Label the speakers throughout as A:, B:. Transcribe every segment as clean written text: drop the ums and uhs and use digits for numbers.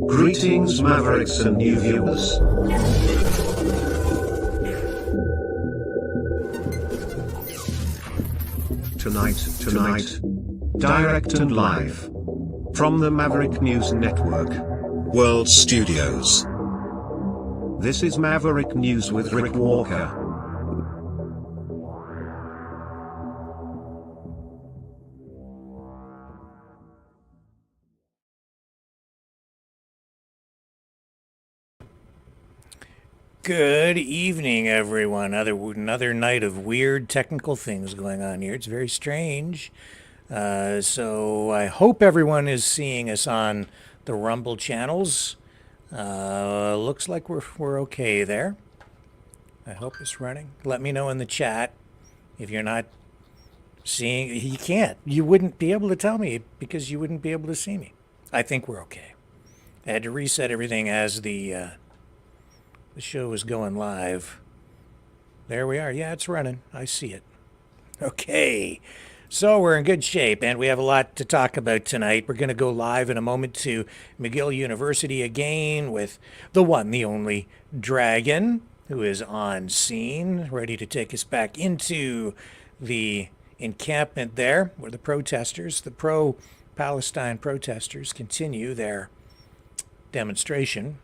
A: Greetings Mavericks and new viewers. Tonight, direct and live, from the Maverick News Network, World Studios. This is Maverick News with Rick Walker.
B: Good evening, everyone. Another night of weird technical things going on here. It's very strange. So I hope everyone is seeing us on the Rumble channels. Looks like we're okay there. I hope it's running. Let me know in the chat if you're not seeing. You can't. You wouldn't be able to tell me because you wouldn't be able to see me. I think we're okay. I had to reset everything as the show is going live. There we are. Yeah, it's running. I see it. Okay. So we're in good shape, and we have a lot to talk about tonight. We're going to go live in a moment to McGill University again with the one, the only Dragon, who is on scene, ready to take us back into the encampment there, where the protesters, the pro-Palestine protesters, continue their demonstration.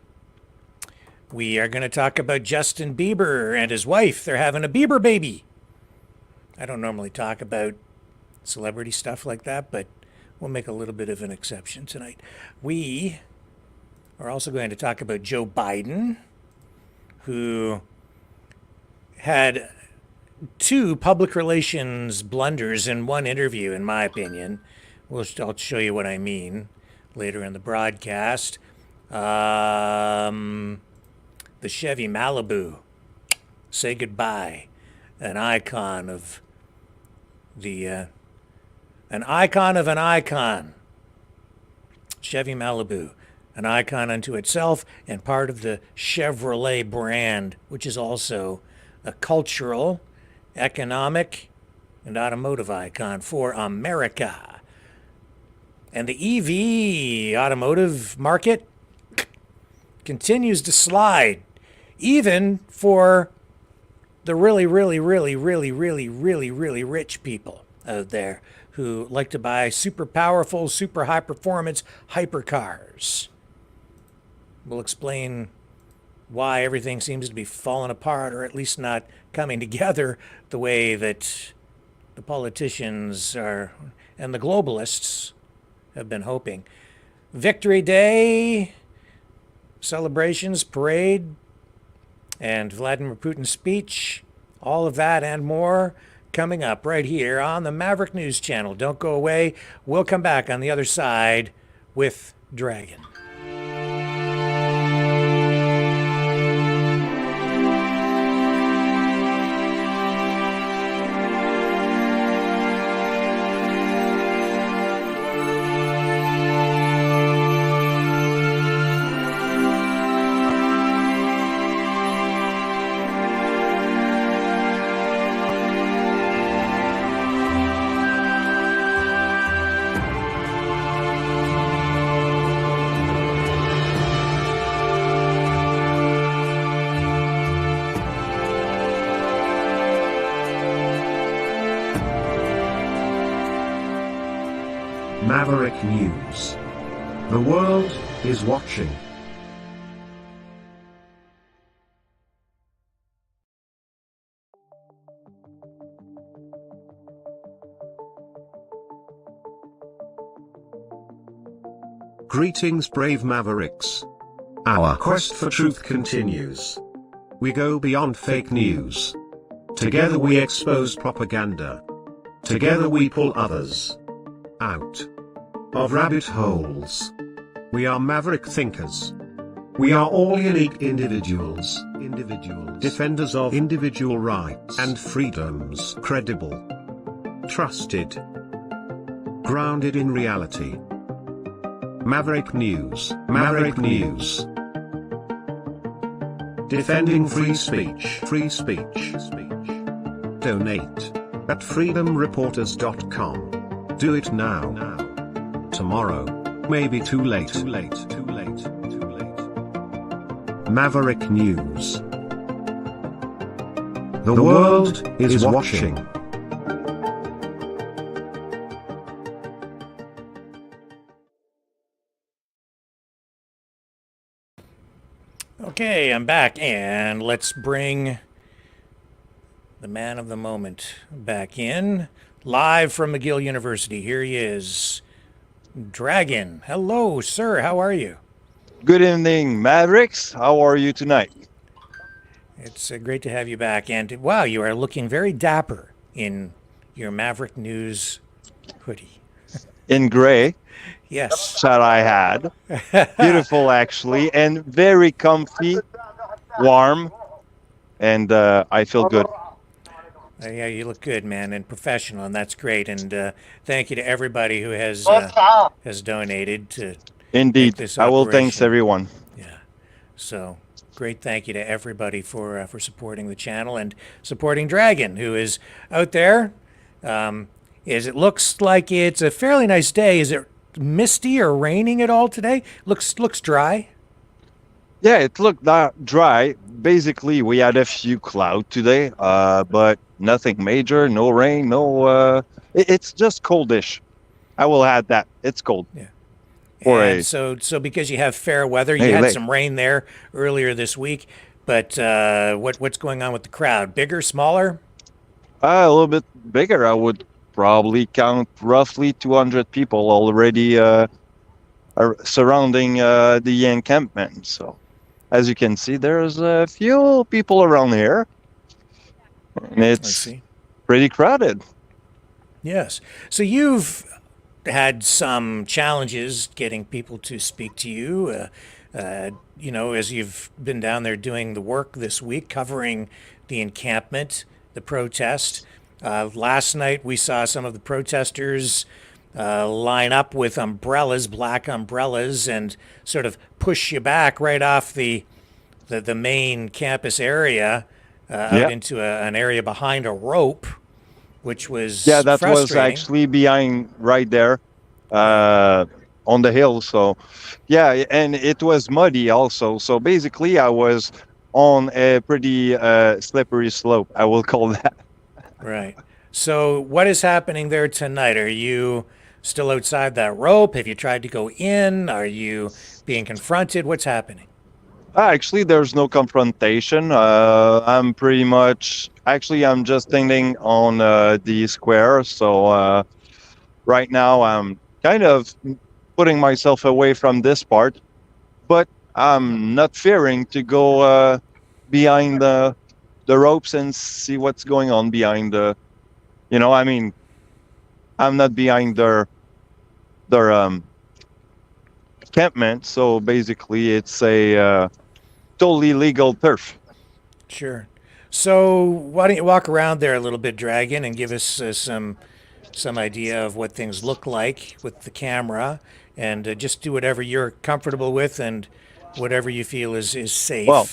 B: We are going to talk about Justin Bieber and his wife. They're having a Bieber baby. I don't normally talk about celebrity stuff like that, but we'll make a little bit of an exception tonight. We are also going to talk about Joe Biden, who had two public relations blunders in one interview, in my opinion. I'll show you what I mean later in the broadcast. The Chevy Malibu, say goodbye, an icon of an icon. Chevy Malibu, an icon unto itself and part of the Chevrolet brand, which is also a cultural, economic, and automotive icon for America. And the EV automotive market continues to slide, even for the really rich people out there who like to buy super powerful, super high performance hypercars. We'll explain why everything seems to be falling apart, or at least not coming together the way that the politicians are and the globalists have been hoping. Victory Day celebrations, parade, and Vladimir Putin's speech, all of that and more coming up right here on the Maverick News Channel. Don't go away. We'll come back on the other side with Dragon.
A: Maverick News. The world is watching. Greetings brave Mavericks. Our quest for truth continues. We go beyond fake news. Together we expose propaganda. Together we pull others out of rabbit holes. We are maverick thinkers. We are all unique individuals, defenders of individual rights and freedoms, credible, trusted, grounded in reality. Maverick News, Maverick News. Defending free speech, Donate at freedomreporters.com. Do it now. Tomorrow. it may be too late. Too late. Too late. Too late. Maverick News. The world is watching.
B: Okay, I'm back, and let's bring the man of the moment back in. Live from McGill University. Here he is. Dragon. Hello, sir. How are you?
C: Good evening, Mavericks. How are you tonight?
B: It's great to have you back. And wow, you are looking very dapper in your Maverick News hoodie.
C: In gray
B: Yes.
C: that I had. Beautiful, actually, and very comfy, warm, and I feel good.
B: Yeah, you look good, man, and professional, and that's great. And thank you to everybody who has donated to make
C: Indeed.
B: this
C: I will
B: operation.
C: thanks everyone.
B: Yeah. So great thank you to everybody for supporting the channel and supporting Dragon, who is out there. It looks like it's a fairly nice day. Is it misty or raining at all today? Looks dry.
C: Yeah, it looked dry. Basically, we had a few clouds today, but nothing major. No rain. No. It's just coldish. I will add that it's cold.
B: Yeah.
C: For
B: And
C: a
B: so because you have fair weather, you
C: Hey,
B: had
C: Lay.
B: some rain there earlier this week. But what's going on with the crowd? Bigger, smaller?
C: a little bit bigger, I would probably count roughly 200 people already are surrounding the encampment. So, as you can see, there's a few people around here, and
B: I
C: it's
B: see.
C: pretty crowded.
B: Yes. So you've had some challenges getting people to speak to you. As you've been down there doing the work this week, covering the encampment, the protest. Last night we saw some of the protesters line up with umbrellas, black umbrellas, and sort of push you back right off the main campus area
C: Yeah.
B: out into an area behind a rope, which was
C: Yeah, that was
B: frustrating.
C: actually behind right there
B: Right.
C: on the hill. So, yeah, and it was muddy also. So basically, I was on a pretty slippery slope, I will call that.
B: Right. So what is happening there tonight? Are you still outside that rope? Have you tried to go in? Are you being confronted? What's happening?
C: Actually, there's no confrontation. I'm pretty much I'm just standing on the square. So right now, I'm kind of putting myself away from this part, but I'm not fearing to go behind the ropes and see what's going on behind the. I mean, I'm not behind their encampment. So basically, it's a totally legal turf.
B: Sure. So why don't you walk around there a little bit, Dragon, and give us some idea of what things look like with the camera, and just do whatever you're comfortable with and whatever you feel is safe.
C: Well,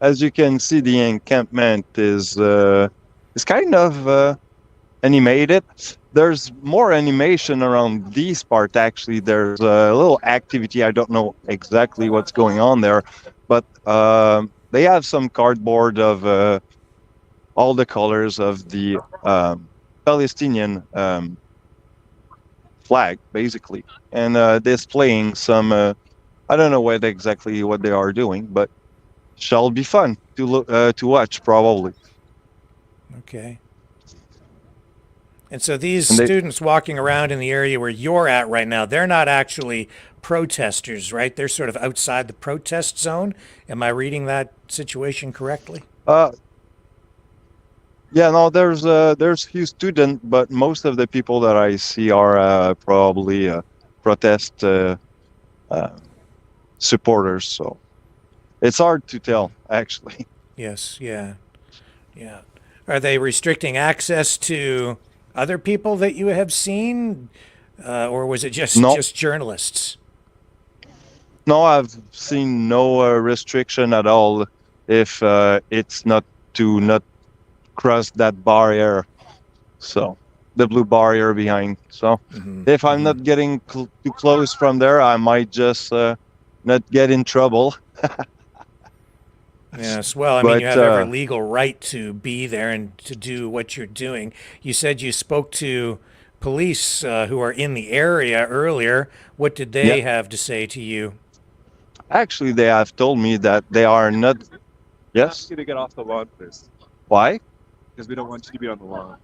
C: as you can see, the encampment is kind of animated. There's more animation around this part. Actually, there's a little activity. I don't know exactly what's going on there, but they have some cardboard of all the colors of the Palestinian flag, basically, and displaying some. I don't know exactly what they are doing, but shall be fun to look to watch probably.
B: Okay. And so these
C: And they-
B: students walking around in the area where you're at right now, they're not actually protesters, right? They're sort of outside the protest zone. Am I reading that situation correctly?
C: Yeah, no, there's few students, but most of the people that I see are probably protest supporters. So it's hard to tell, actually.
B: Yes, yeah, yeah. Are they restricting access to other people that you have seen, or was it just
C: No.
B: just journalists?
C: No, I've seen no restriction at all. If it's not to not cross that barrier, so the blue barrier behind. So if I'm not getting too close from there, I might just not get in trouble.
B: Yes, well, I mean, you have every legal right to be there and to do what you're doing. You said you spoke to police who are in the area earlier. What did they have to say to you?
C: Actually, they have told me that they are not. Yes?
D: Ask you to get off the lawn, please.
C: Why?
D: Because we don't want you to be on the lawn.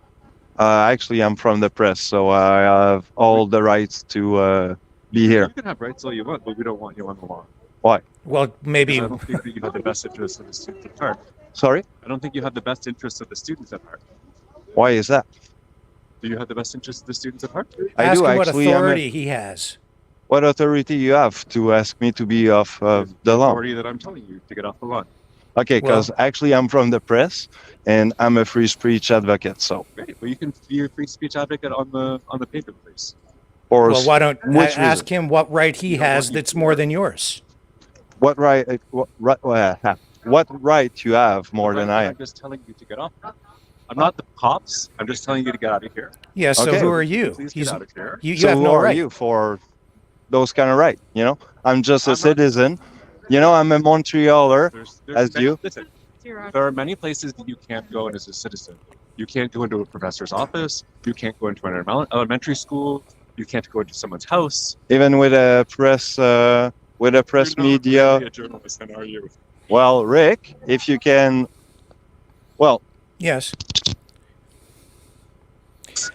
C: Actually, I'm from the press, so I have all the rights to be here.
D: You can have rights all you want, but we don't want you on the lawn.
C: Why?
B: Well, maybe.
D: I don't think that you have the best interests of the students at heart.
C: Sorry?
D: I don't think you have the best interests of the students at heart.
C: Why is that?
D: Do you have the best interests of the students at heart?
C: I
B: Ask
C: do
B: him what
C: actually.
B: authority he has.
C: What authority you have to ask me to be off the lawn?
D: Authority that I'm telling you to get off the lawn.
C: Okay, because actually I'm from the press and I'm a free speech advocate. So.
D: Great. Well, you can be a free speech advocate on the pavement, please.
C: Or
B: Well, why don't I
C: which
B: ask
C: reason?
B: him what right he has that's more than yours?
C: What right? What right you have more than I
D: I'm
C: have?
D: just telling you to get off. I'm not the cops. I'm just telling you to get out of here.
B: Yeah, so
C: Okay.
B: who are you?
D: Please get out of here.
B: You
C: So
B: have
C: who
B: no
C: are
B: right.
C: you for those kind of right? You know, I'm just a
D: I'm not-
C: citizen. You know, I'm a Montrealer.
D: There's
C: As
D: many,
C: you?
D: Listen, there are many places that you can't go in as a citizen. You can't go into a professor's office. You can't go into an elementary school. You can't go into someone's house.
C: Even with a press,
D: You're not
C: media.
D: really a journalist, then, are you?
C: Well, Rick, if you can, well,
B: Yes.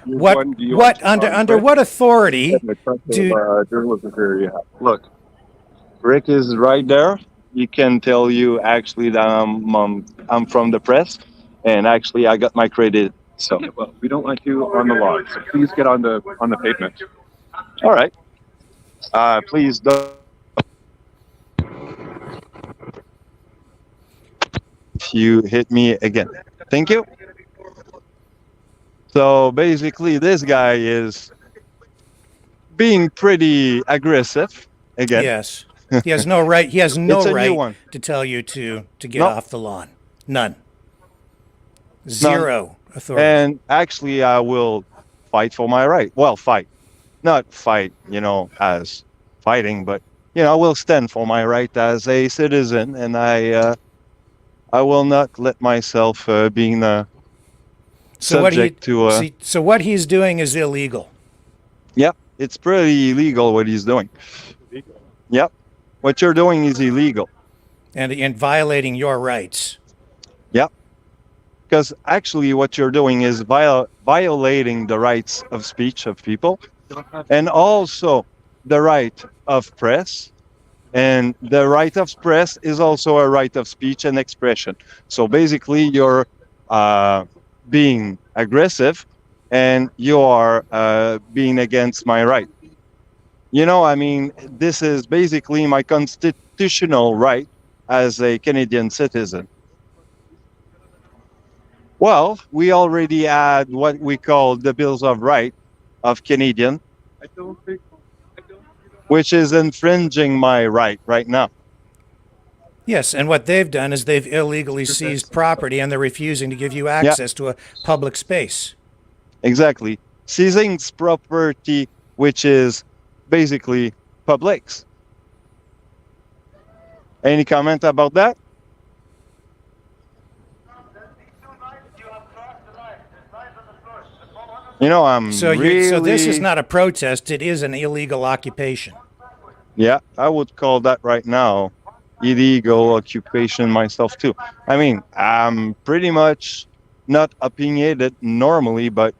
D: You
B: What
D: want- do you
B: what
D: want to
B: under what authority do
D: journalism career you have?
C: look, Rick is right there. He can tell you actually that I'm from the press, and actually I got my credit. So,
D: Okay, well, we don't want you on the lawn, so please get on the pavement.
C: all right. Please don't. If you hit me again, thank you. So basically, this guy is being pretty aggressive again.
B: Yes. He has no right. He has no
C: It's a new
B: right
C: one.
B: to tell you to get
C: No.
B: off the lawn. None. Zero authority.
C: And actually, I will fight for my right. Well, fight, not fight, as fighting, but I will stand for my right as a citizen, and I will not let myself being subject to.
B: So what he's doing is illegal.
C: Yep, it's pretty illegal what he's doing. Yep, what you're doing is illegal.
B: And violating your rights.
C: Yep, because actually what you're doing is violating the rights of speech of people, and also the right of press. And the right of press is also a right of speech and expression. So basically, you're being aggressive, and you are being against my right. This is basically my constitutional right as a Canadian citizen. Well, we already had what we call the Bills of Rights of Canadian, which is infringing my right now.
B: Yes, and what they've done is they've illegally seized property, and they're refusing to give you access to a public space.
C: Exactly. Seizing property, which is basically public's. Any comment about that? I'm
B: So
C: really...
B: so this is not a protest; it is an illegal occupation.
C: Yeah, I would call that right now illegal occupation myself too. I'm pretty much not opinionated normally, but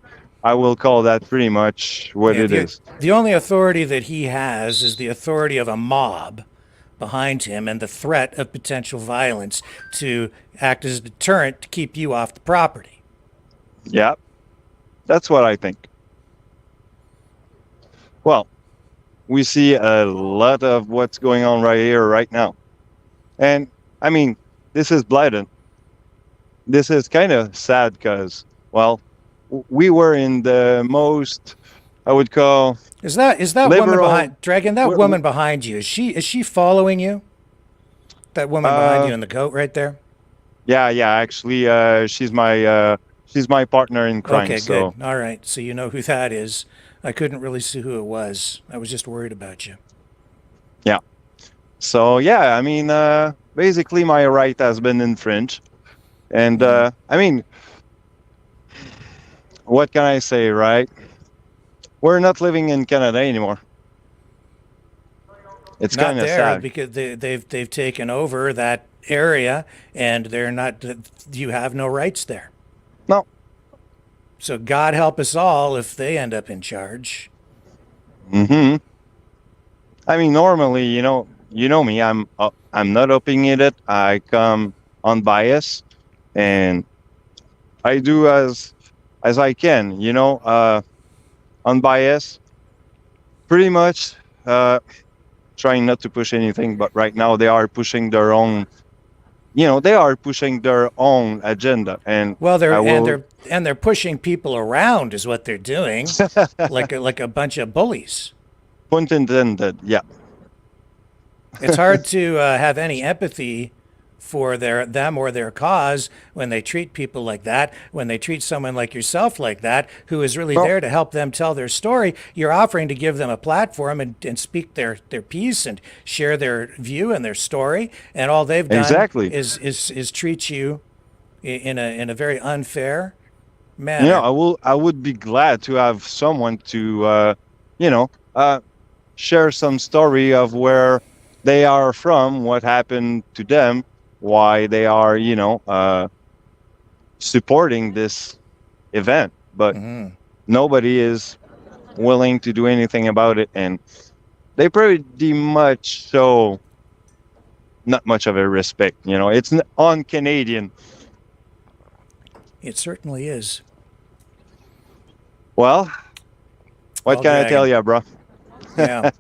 C: I will call that pretty much what it is.
B: The only authority that he has is the authority of a mob behind him and the threat of potential violence to act as a deterrent to keep you off the property.
C: Yeah, that's what I think. Well, we see a lot of what's going on right here, right now. And, this is blatant. This is kind of sad because, we were in the most, I would call...
B: Is that
C: liberal,
B: woman behind... Dragon, that woman behind you, is she following you? That woman behind you in the coat right there?
C: Yeah, actually, she's my she's my partner in crime.
B: Okay,
C: So
B: good. All right. So you know who that is. I couldn't really see who it was. I was just worried about you.
C: yeah. So yeah, I mean, basically my right has been infringed, and I mean, what can I say, right? We're not living in Canada anymore. It's
B: Not
C: kind of
B: there
C: sad.
B: because they've taken over that area, and they're not. You have no rights there.
C: No.
B: So God help us all if they end up in charge.
C: Hmm. I mean, normally, you know me. I'm not opinionated. I come unbiased, and I do as I can. Unbiased. Pretty much, trying not to push anything. But right now, they are pushing their own. They are pushing their own agenda, and
B: Well,
C: I will.
B: they're pushing people around is what they're doing, like a bunch of bullies.
C: Point intended. Yeah.
B: It's hard to have any empathy for them or their cause when they treat people like that, when they treat someone like yourself like that, who is really
C: Well,
B: there to help them tell their story. You're offering to give them a platform and speak their piece and share their view and their story, and all they've done
C: exactly.
B: is treat you in a very unfair manner.
C: I would be glad to have someone to you know share some story of where they are from, what happened to them, why they are supporting this event, but nobody is willing to do anything about it, and they pretty much show not much of a respect. It's on Canadian.
B: It certainly is.
C: Well, what
B: All
C: can I tell
B: dragon.
C: you, bro?
B: Yeah.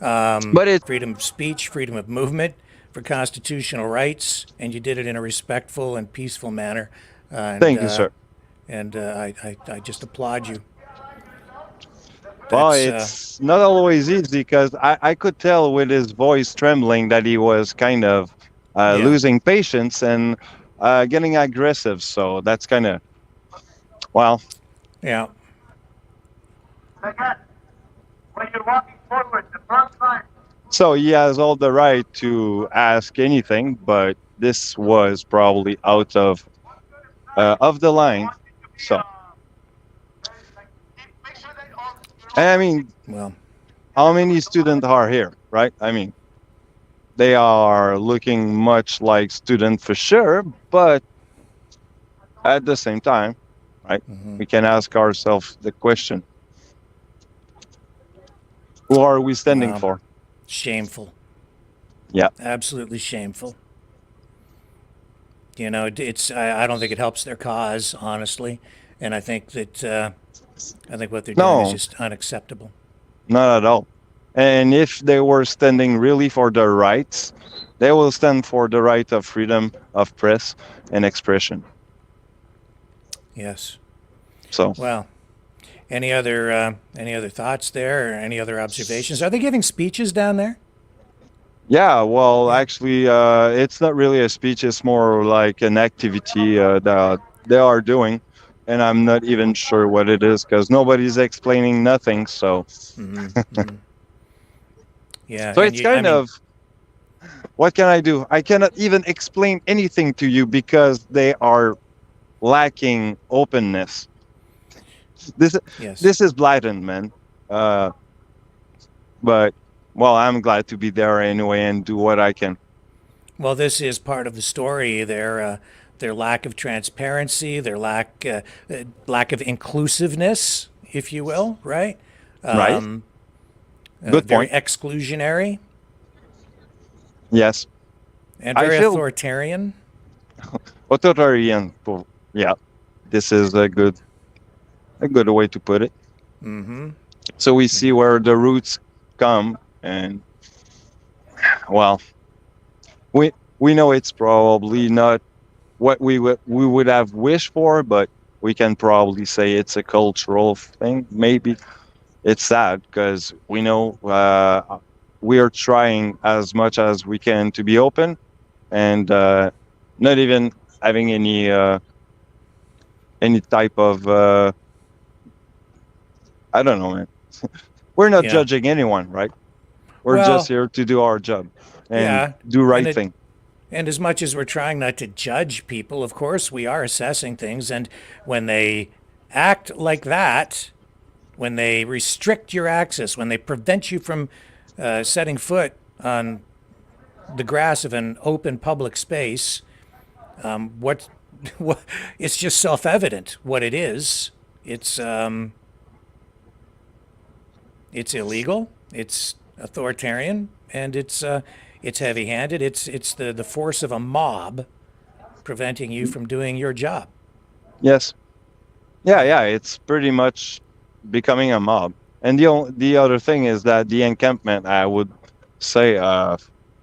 C: But it
B: Freedom of speech, freedom of movement, for constitutional rights, and you did it in a respectful and peaceful manner.
C: Thank you, sir.
B: And I just applaud you.
C: Well,
B: That's
C: it's not always easy because I could tell with his voice trembling that he was kind of
B: yeah.
C: losing patience and getting aggressive. So that's kind of, well,
B: Yeah.
E: Again, when you're walking forward, the front line.
C: so he has all the right to ask anything, but this was probably out of the line. So, I mean,
B: Well,
C: how many students are here, right? I mean, they are looking much like students for sure, but at the same time, right, we can ask ourselves the question, who are we standing
B: Wow.
C: for?
B: Shameful.
C: Yeah.
B: Absolutely shameful. I don't think it helps their cause, honestly, and I think that I think what they're doing is
C: No,
B: just unacceptable.
C: not at all. And if they were standing really for their rights, they will stand for the right of freedom of press and expression.
B: Yes.
C: So,
B: Well, any other thoughts there, or any other observations? Are they giving speeches down there?
C: yeah, well,
B: Yeah.
C: actually, it's not really a speech. It's more like an activity that they are doing. And I'm not even sure what it is because nobody's explaining nothing. So,
B: Yeah.
C: so
B: And
C: it's kind of, what can I do? I cannot even explain anything to you because they are lacking openness. This
B: yes.
C: this is blatant, man. But well, I'm glad to be there anyway and do what I can.
B: Well, this is part of the story. Their lack of transparency, their lack of inclusiveness, if you will, right?
C: Right? Good
B: Very
C: point.
B: exclusionary
C: Yes.
B: and
C: I
B: very
C: feel
B: authoritarian.
C: authoritarian. Yeah, this is a good way to put it. So we see where the roots come, and well, we know it's probably not what we would have wished for, but we can probably say it's a cultural thing. Maybe it's sad because we know we are trying as much as we can to be open, and not even having any type of I don't know, man. We're not
B: Yeah.
C: judging anyone, right? We're
B: Well,
C: just here to do our job and
B: yeah,
C: do right
B: and
C: thing.
B: And as much as we're trying not to judge people, of course, we are assessing things. And when they act like that, when they restrict your access, when they prevent you from setting foot on the grass of an open public space, what it's just self-evident what it is. It's illegal. It's authoritarian, and it's heavy-handed. It's the force of a mob preventing you from doing your job.
C: Yes. Yeah. It's pretty much becoming a mob. And the other thing is that the encampment, I would say,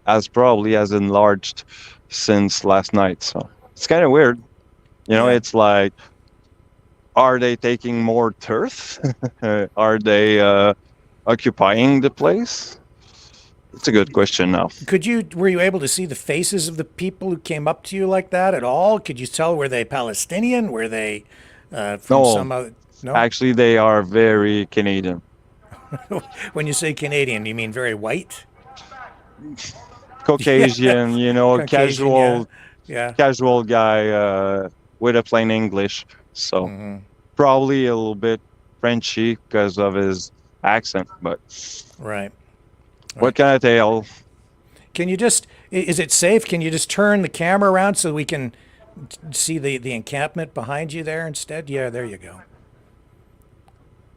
C: has enlarged since last night. So it's kind of weird.
B: Yeah.
C: It's like, are they taking more turf? Are they occupying the place? It's a good question now.
B: Were you able to see the faces of the people who came up to you like that at all? Could you tell, were they Palestinian? Were they from
C: No.
B: some other? No.
C: Actually, they are very Canadian.
B: When you say Canadian, you mean very white?
C: Caucasian,
B: Caucasian,
C: casual,
B: yeah.
C: casual guy with a plain English. So probably a little bit Frenchy because of his accent. But
B: Right.
C: what can I tell?
B: Can you just? Is it safe? Can you just turn the camera around so we can see the encampment behind you there instead? Yeah, there you go.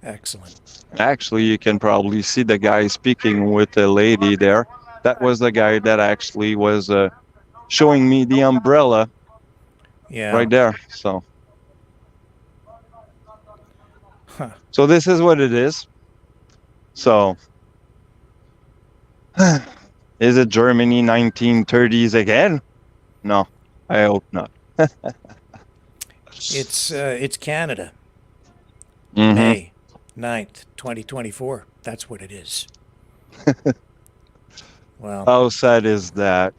B: Excellent.
C: Actually, you can probably see the guy speaking with a lady there. That was the guy that actually was showing me the umbrella
B: Yeah.
C: right there. So,
B: Huh.
C: so this is what it is. So, is it Germany 1930s again? No, I hope not.
B: It's Canada.
C: Mhm.
B: May 9th, 2024. That's what it is. Well,
C: How sad is that?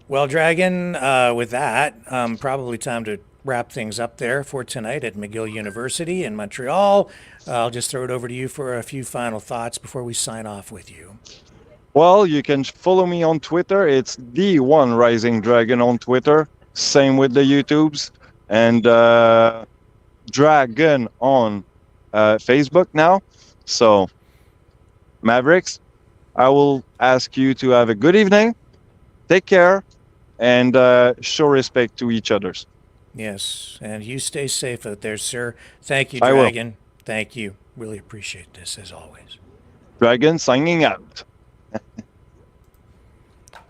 B: well, Dragon, with that, probably time to wrap things up there for tonight at McGill University in Montreal. I'll just throw it over to you for a few final thoughts before we sign off with you.
C: Well, you can follow me on Twitter. It's the One Rising Dragon on Twitter. Same with the YouTubes. And Dragon on Facebook now. So, Mavericks, I will ask you to have a good evening. Take care. And show respect to each other's.
B: Yes, and you stay safe out there, sir. Thank you,
C: I will.
B: Dragon. Thank you. Really appreciate this, as always.
C: Dragon signing out.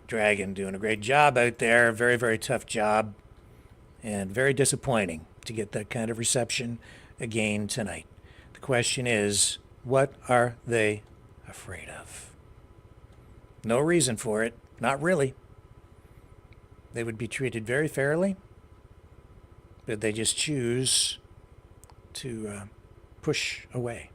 B: Dragon doing a great job out there. Very, very tough job. And very disappointing to get that kind of reception again tonight. The question is, what are they afraid of? No reason for it. Not really. They would be treated very fairly, but they just choose to push away.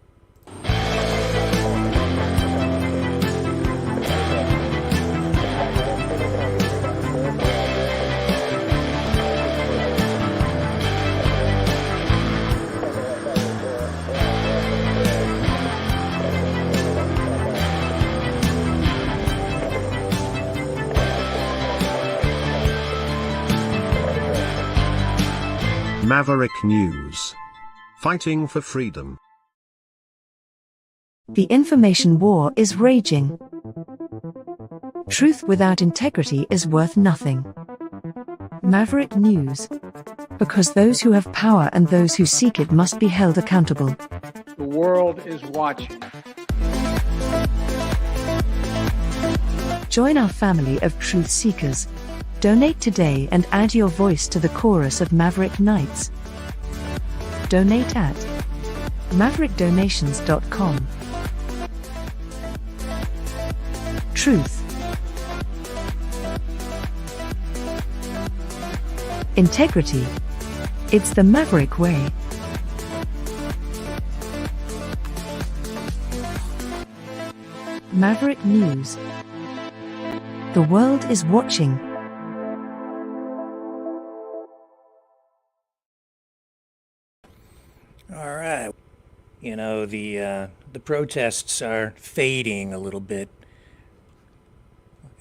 A: Maverick News. Fighting for freedom.
F: The information war is raging. Truth without integrity is worth nothing. Maverick News. Because those who have power and those who seek it must be held accountable.
G: The world is watching.
F: Join our family of truth seekers. Donate today and add your voice to the chorus of Maverick Knights. Donate at maverickdonations.com. Truth. Integrity. It's the Maverick way. Maverick News. The world is watching.
B: All right. You know, the protests are fading a little bit.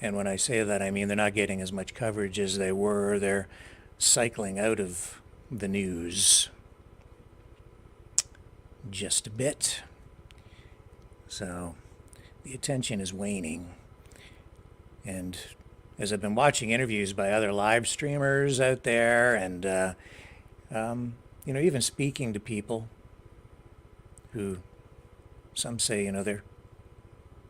B: And when I say that, I mean they're not getting as much coverage as they were. They're cycling out of the news just a bit. So the attention is waning. And as I've been watching interviews by other live streamers out there and, you know, even speaking to people who some say, you know, they're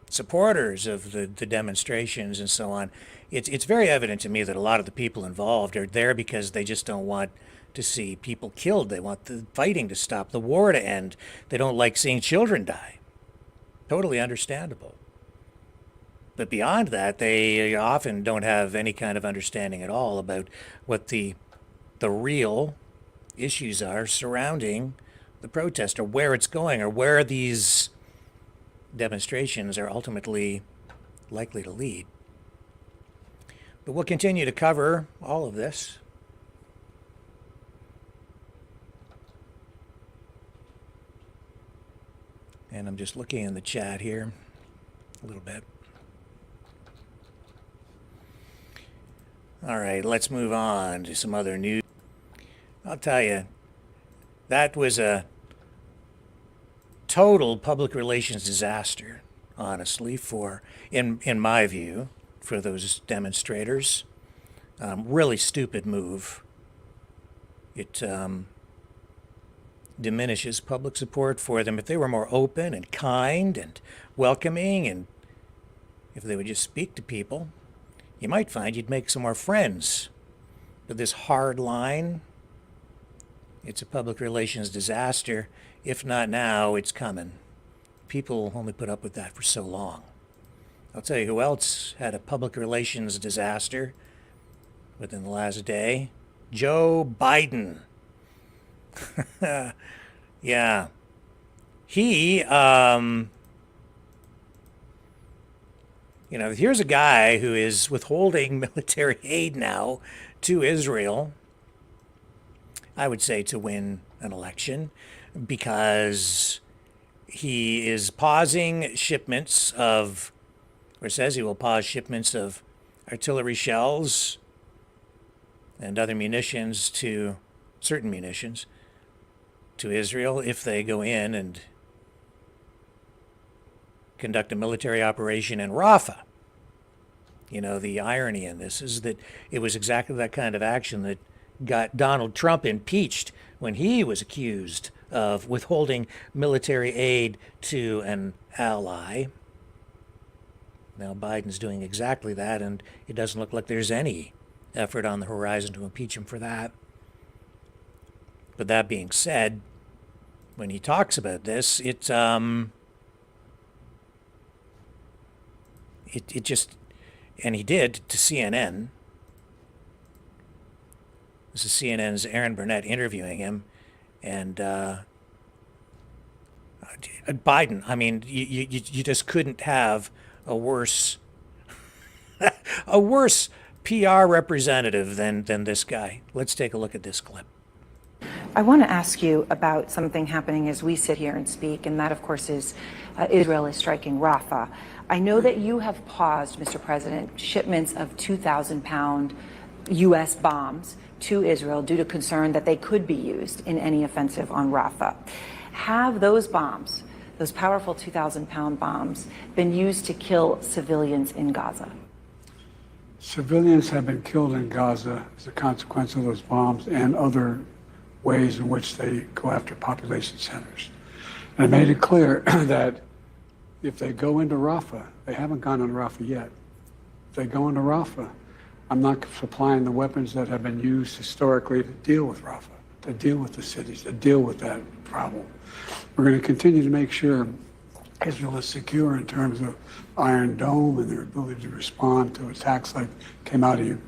B: supporters of the demonstrations and so on, it's very evident to me that a lot of the people involved are there because they just don't want to see people killed. They want the fighting to stop, the war to end. They don't like seeing children die. Totally understandable. But beyond that, they often don't have any kind of understanding at all about what the real issues are surrounding the protest, or where it's going, or where these demonstrations are ultimately likely to lead. But we'll continue to cover all of this. And I'm just looking in the chat here a little bit. All right, let's move on to some other news. I'll tell you, that was a total public relations disaster, honestly, in my view, for those demonstrators. Really stupid move. It diminishes public support for them. If they were more open and kind and welcoming, and if they would just speak to people, you might find you'd make some more friends. But this hard line, it's a public relations disaster. If not now, it's coming. People only put up with that for so long. I'll tell you who else had a public relations disaster within the last day. Joe Biden. Yeah. He, you know, here's a guy who is withholding military aid now to Israel, I would say to win an election, because he is pausing shipments of, or says he will pause shipments of artillery shells and other munitions, to certain munitions, to Israel if they go in and conduct a military operation in Rafah. You know, the irony in this is that it was exactly that kind of action that got Donald Trump impeached when he was accused of withholding military aid to an ally. Now Biden's doing exactly that, and it doesn't look like there's any effort on the horizon to impeach him for that. But that being said, when he talks about this, it just, and he did to CNN. This is CNN's Aaron Burnett interviewing him, and Biden. I mean, you just couldn't have a worse PR representative than this guy. Let's take a look at this clip.
H: I want to ask you about something happening as we sit here and speak, and that, of course, is Israel is striking Rafah. I know that you have paused, Mr. President, shipments of 2,000-pound U.S. bombs to Israel due to concern that they could be used in any offensive on Rafah. Have those bombs, those powerful 2,000-pound bombs, been used to kill civilians in Gaza?
G: Civilians have been killed in Gaza as a consequence of those bombs and other ways in which they go after population centers. And I made it clear that if they go into Rafah, they haven't gone into Rafah yet. If they go into Rafah, I'm not supplying the weapons that have been used historically to deal with Rafah, to deal with the cities, to deal with that problem. We're going to continue to make sure Israel is secure in terms of Iron Dome and their ability to respond to attacks like came out of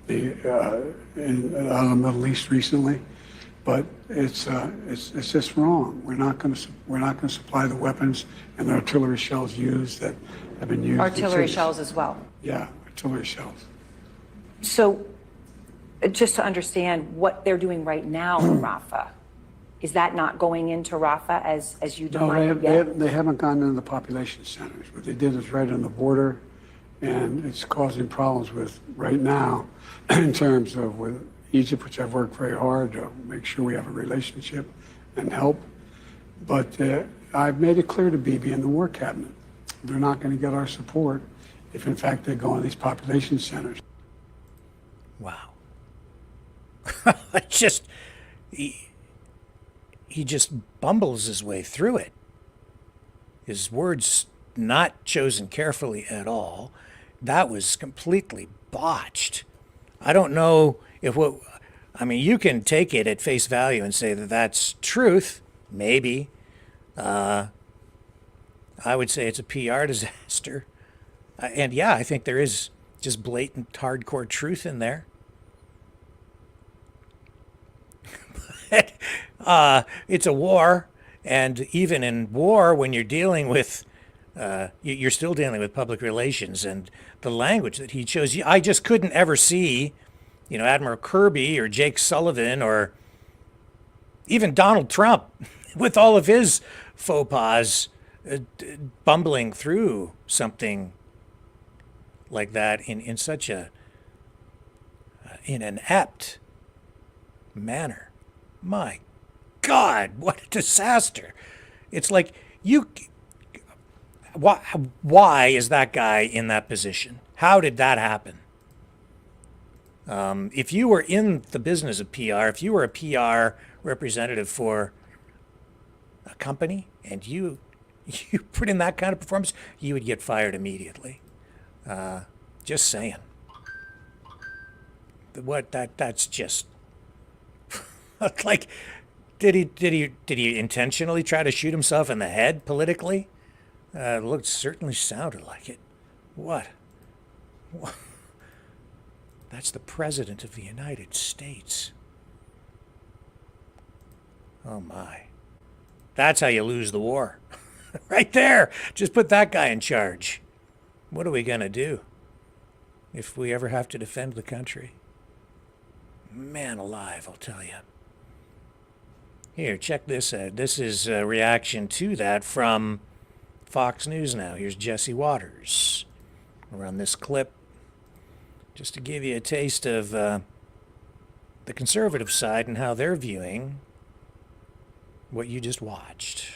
G: the Middle East recently. But it's just wrong. We're not going to supply the weapons and the artillery shells used that have been used.
H: Artillery shells as well.
G: Yeah, artillery shells.
H: So, just to understand what they're doing right now in Rafah, Is that not going into Rafah as you
G: No,
H: define it yet?
G: they haven't gone into the population centers. What they did is right on the border, and it's causing problems with, right now, in terms of with Egypt, which I've worked very hard to make sure we have a relationship and help. But I've made it clear to Bibi and the War Cabinet, they're not going to get our support if, in fact, they go in these population centers.
B: Wow. He just bumbles his way through it. His words not chosen carefully at all. That was completely botched. I don't know if you can take it at face value and say that that's truth, maybe. I would say it's a PR disaster. And yeah, I think there is just blatant hardcore truth in there. It's a war, and even in war, when you're dealing with, you're still dealing with public relations, and the language that he chose. I just couldn't ever see, Admiral Kirby or Jake Sullivan or even Donald Trump, with all of his faux pas, bumbling through something like that in such in an apt manner. My God, what a disaster. It's like, why is that guy in that position? How did that happen? If you were in the business of PR, if you were a PR representative for a company and you put in that kind of performance, you would get fired immediately. Just saying. That's just like, did he intentionally try to shoot himself in the head politically? It certainly sounded like it. What? That's the President of the United States. Oh my. That's how you lose the war. Right there. Just put that guy in charge. What are we going to do if we ever have to defend the country? Man alive, I'll tell you. Here, check this out. This is a reaction to that from Fox News now. Here's Jesse Waters. I'll run this clip just to give you a taste of the conservative side and how they're viewing what you just watched.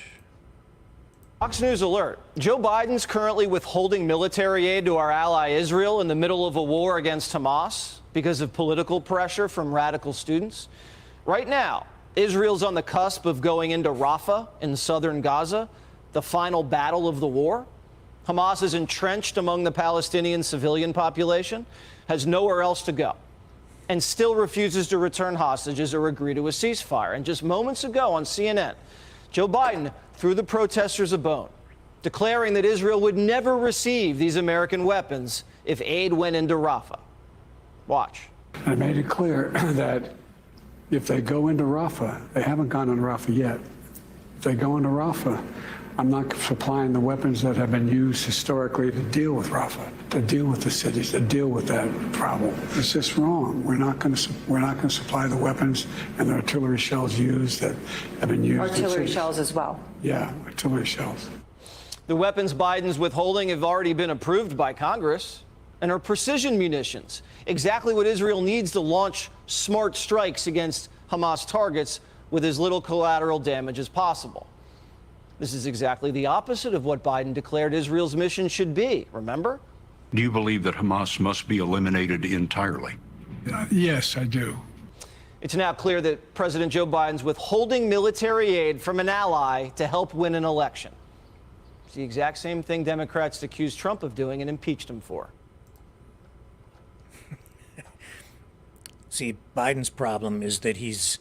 I: Fox News alert. Joe Biden's currently withholding military aid to our ally Israel in the middle of a war against Hamas because of political pressure from radical students. Right now, Israel's on the cusp of going into Rafah in southern Gaza, the final battle of the war. Hamas is entrenched among the Palestinian civilian population, has nowhere else to go, and still refuses to return hostages or agree to a ceasefire. And just moments ago on CNN, Joe Biden threw the protesters a bone, declaring that Israel would never receive these American weapons if aid went into Rafah. Watch.
G: I made it clear that if they go into Rafah, they haven't gone into Rafah yet. If they go into Rafah, I'm not supplying the weapons that have been used historically to deal with Rafah, to deal with the cities, to deal with that problem. It's just wrong. We're not going to supply the weapons and the artillery shells used that have been used.
H: Artillery shells as well.
G: Yeah, artillery shells.
I: The weapons Biden's withholding have already been approved by Congress and are precision munitions, exactly what Israel needs to launch smart strikes against Hamas targets with as little collateral damage as possible. This is exactly the opposite of what Biden declared Israel's mission should be, remember?
J: Do you believe that Hamas must be eliminated entirely?
G: Yes, I do.
I: It's now clear that President Joe Biden's withholding military aid from an ally to help win an election. It's the exact same thing Democrats accused Trump of doing and impeached him for.
B: See, Biden's problem is that he's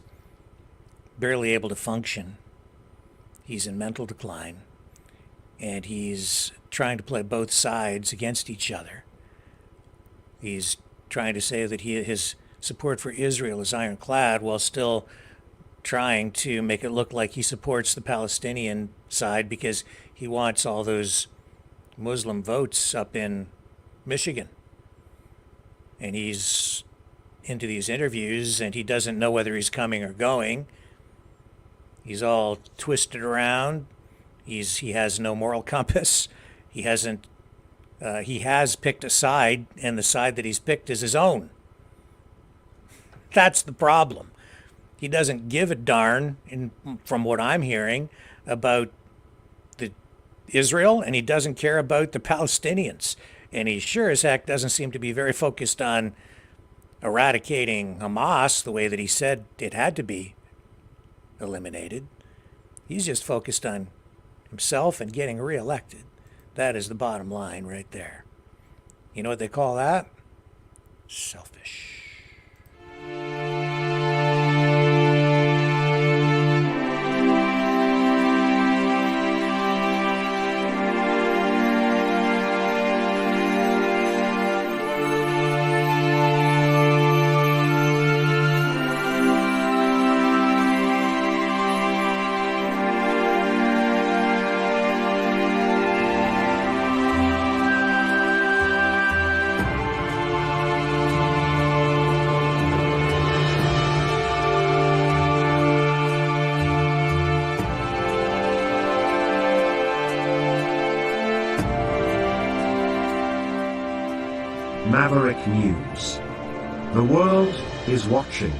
B: barely able to function. He's in mental decline, and he's trying to play both sides against each other. He's trying to say that his support for Israel is ironclad while still trying to make it look like he supports the Palestinian side because he wants all those Muslim votes up in Michigan. And he's into these interviews, and he doesn't know whether he's coming or going. He's all twisted around. He has no moral compass. He has picked a side, and the side that he's picked is his own. That's the problem. He doesn't give a darn, from what I'm hearing, about Israel, and he doesn't care about the Palestinians. And he sure as heck doesn't seem to be very focused on eradicating Hamas the way that he said it had to be eliminated. He's just focused on himself and getting reelected. That is the bottom line right there. You know what they call that? Selfish.
A: Maverick News. The world is watching.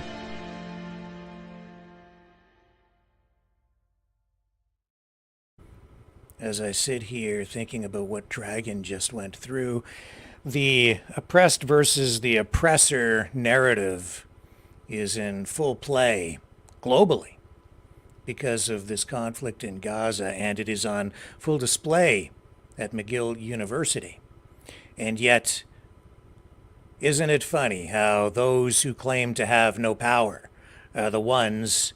B: As I sit here thinking about what Dragon just went through, the oppressed versus the oppressor narrative is in full play globally because of this conflict in Gaza, and it is on full display at McGill University. And yet, isn't it funny how those who claim to have no power are the ones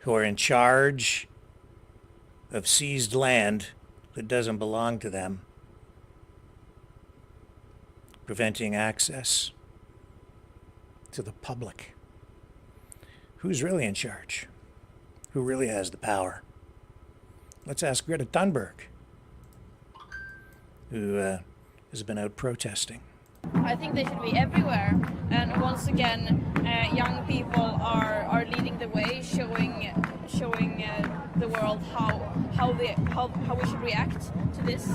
B: who are in charge of seized land that doesn't belong to them, preventing access to the public? Who's really in charge? Who really has the power? Let's ask Greta Thunberg, who has been out protesting.
K: I think they should be everywhere, and once again, young people are leading the way, showing the world how we should react to this.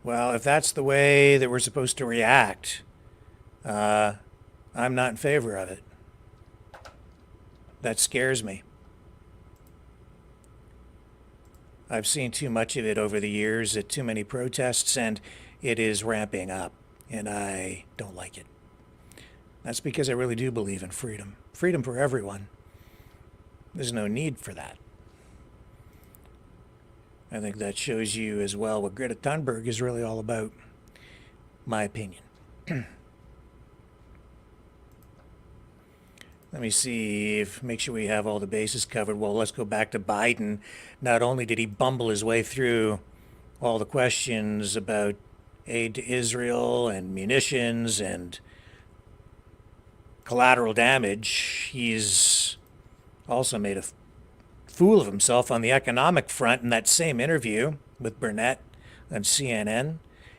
B: Well, if that's the way that we're supposed to react, I'm not in favor of it. That scares me. I've seen too much of it over the years at too many protests, and it is ramping up, and I don't like it. That's because I really do believe in freedom. Freedom for everyone. There's no need for that. I think that shows you as well what Greta Thunberg is really all about, my opinion. Let me see make sure we have all the bases covered. Well, let's go back to Biden. Not only did he bumble his way through all the questions about aid to Israel and munitions and collateral damage, he's also made a fool of himself on the economic front in that same interview with Burnett on CNN.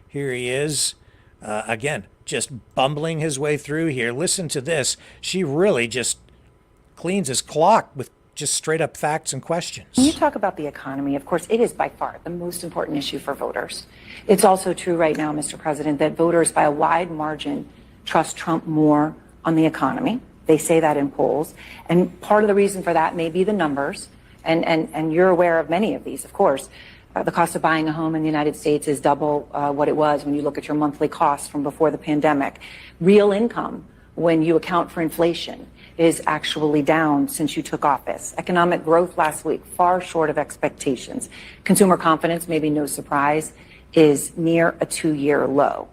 B: Here he is, again, just bumbling his way through here. Listen to this. She really just cleans his clock with just straight up facts and questions.
H: When you talk about the economy, of course, it is by far the most important issue for voters. It's also true right now, Mr. President, that voters by a wide margin trust Trump more on the economy. They say that in polls. And part of the reason for that may be the numbers. And you're aware of many of these, of course. The cost of buying a home in the United States is double what it was when you look at your monthly costs from before the pandemic. Real income, when you account for inflation, is actually down since you took office. Economic growth last week, far short of expectations. Consumer confidence, maybe no surprise, is near a 2-year low.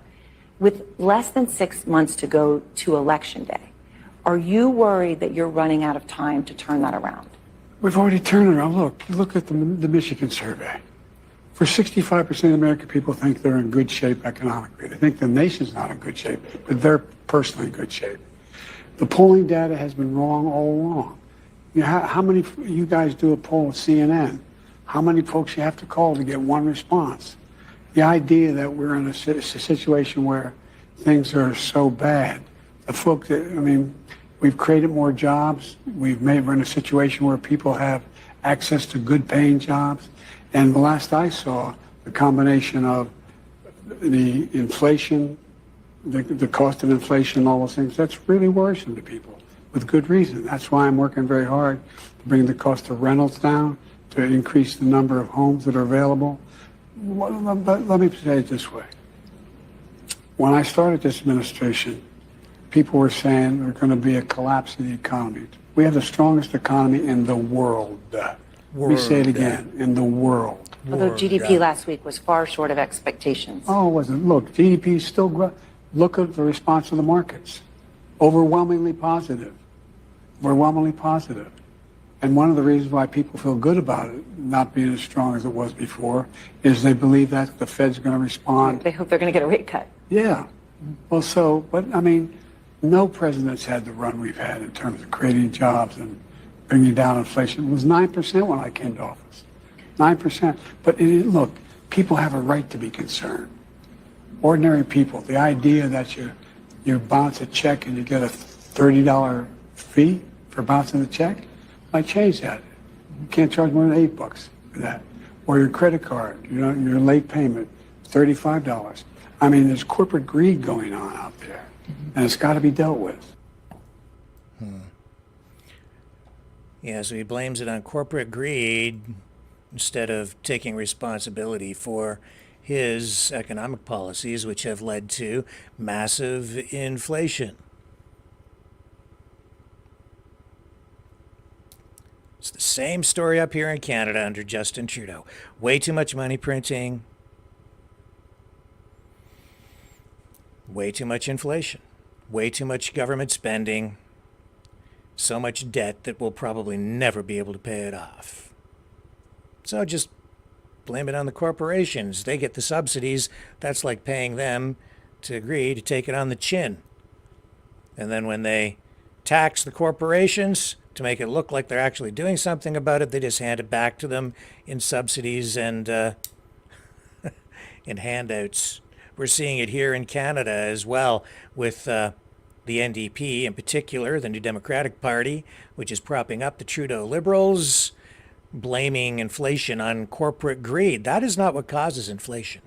H: With less than 6 months to go to Election Day, are you worried that you're running out of time to turn that around?
G: We've already turned it around. Look at the Michigan survey. For 65% of American people think they're in good shape economically. They think the nation's not in good shape, but they're personally in good shape. The polling data has been wrong all along. You know, how many, you guys do a poll with CNN, how many folks you have to call to get one response? The idea that we're in a situation where things are so bad, the folks that, I mean, We've created more jobs. We're in a situation where people have access to good paying jobs. And the last I saw, the combination of the inflation, the cost of inflation, all those things, that's really worrisome to people with good reason. That's why I'm working very hard to bring the cost of rentals down, to increase the number of homes that are available. But let me say it this way. When I started this administration, people were saying there's going to be a collapse of the economy. We have the strongest economy in the world. Let me say it again, in the world.
H: Although GDP last week was far short of expectations.
G: Oh, it wasn't. Look, GDP is still growing. Look at the response of the markets. Overwhelmingly positive. Overwhelmingly positive. And one of the reasons why people feel good about it not being as strong as it was before is they believe that the Fed's going to respond.
H: They hope they're going to get a rate cut.
G: Yeah. Well, but I mean, no president's had the run we've had in terms of creating jobs and bringing down inflation. It was 9% when I came to office. 9%. But look, people have a right to be concerned. Ordinary people, the idea that you bounce a check and you get a $30 fee for bouncing the check, I change that. You can't charge more than $8 for that. Or your credit card, your late payment, $35. I mean, there's corporate greed going on out there, and it's got to be dealt with.
B: Yeah, so he blames it on corporate greed instead of taking responsibility for his economic policies, which have led to massive inflation. It's the same story up here in Canada under Justin Trudeau. Way too much money printing. Way too much inflation. Way too much government spending. So much debt that we'll probably never be able to pay it off. So just blame it on the corporations. They get the subsidies. That's like paying them to agree to take it on the chin. And then when they tax the corporations to make it look like they're actually doing something about it, they just hand it back to them in subsidies and in handouts. We're seeing it here in Canada as well with the NDP in particular, the New Democratic Party, which is propping up the Trudeau Liberals, blaming inflation on corporate greed. That is not what causes inflation.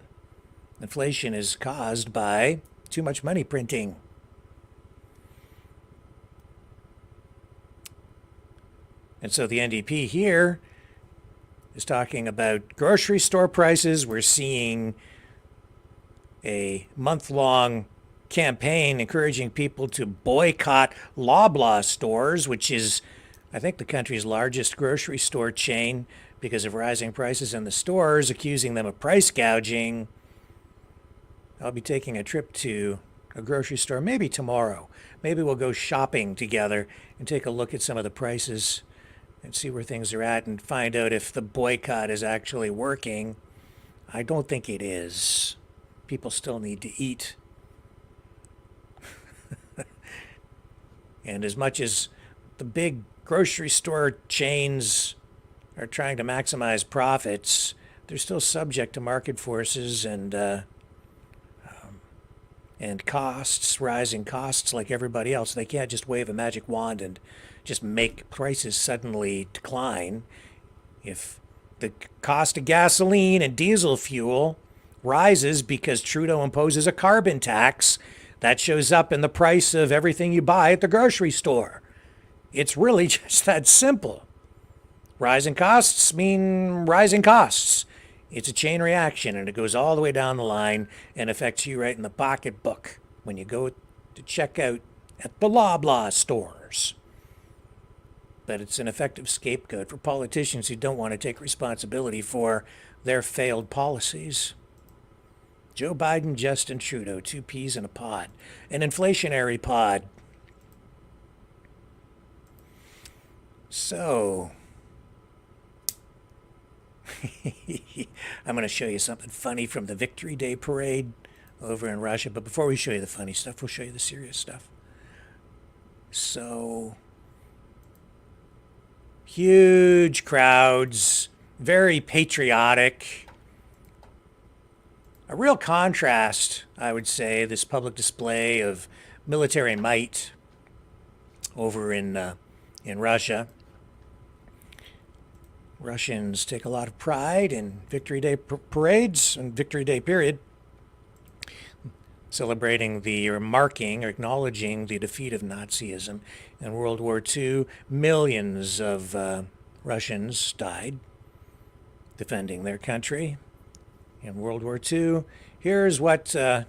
B: Inflation is caused by too much money printing. And so the NDP here is talking about grocery store prices. We're seeing a month-long campaign encouraging people to boycott Loblaw stores, which is, I think, the country's largest grocery store chain because of rising prices in the stores, accusing them of price gouging. I'll be taking a trip to a grocery store maybe tomorrow. Maybe we'll go shopping together and take a look at some of the prices and see where things are at and find out if the boycott is actually working. I don't think it is. People still need to eat. And as much as the big grocery store chains are trying to maximize profits, they're still subject to market forces and costs, rising costs like everybody else. They can't just wave a magic wand and just make prices suddenly decline. If the cost of gasoline and diesel fuel rises because Trudeau imposes a carbon tax, that shows up in the price of everything you buy at the grocery store. It's really just that simple. Rising costs mean rising costs. It's a chain reaction, and it goes all the way down the line and affects you right in the pocketbook when you go to check out at the Loblaw stores. But it's an effective scapegoat for politicians who don't want to take responsibility for their failed policies. Joe Biden, Justin Trudeau, two peas in a pod. An inflationary pod. So, I'm going to show you something funny from the Victory Day parade over in Russia. But before we show you the funny stuff, we'll show you the serious stuff. So, huge crowds, very patriotic. A real contrast, I would say, this public display of military might over in Russia. Russians take a lot of pride in Victory Day parades and Victory Day period, celebrating or marking or acknowledging the defeat of Nazism in World War II. Millions of Russians died defending their country in World War II. Here's what it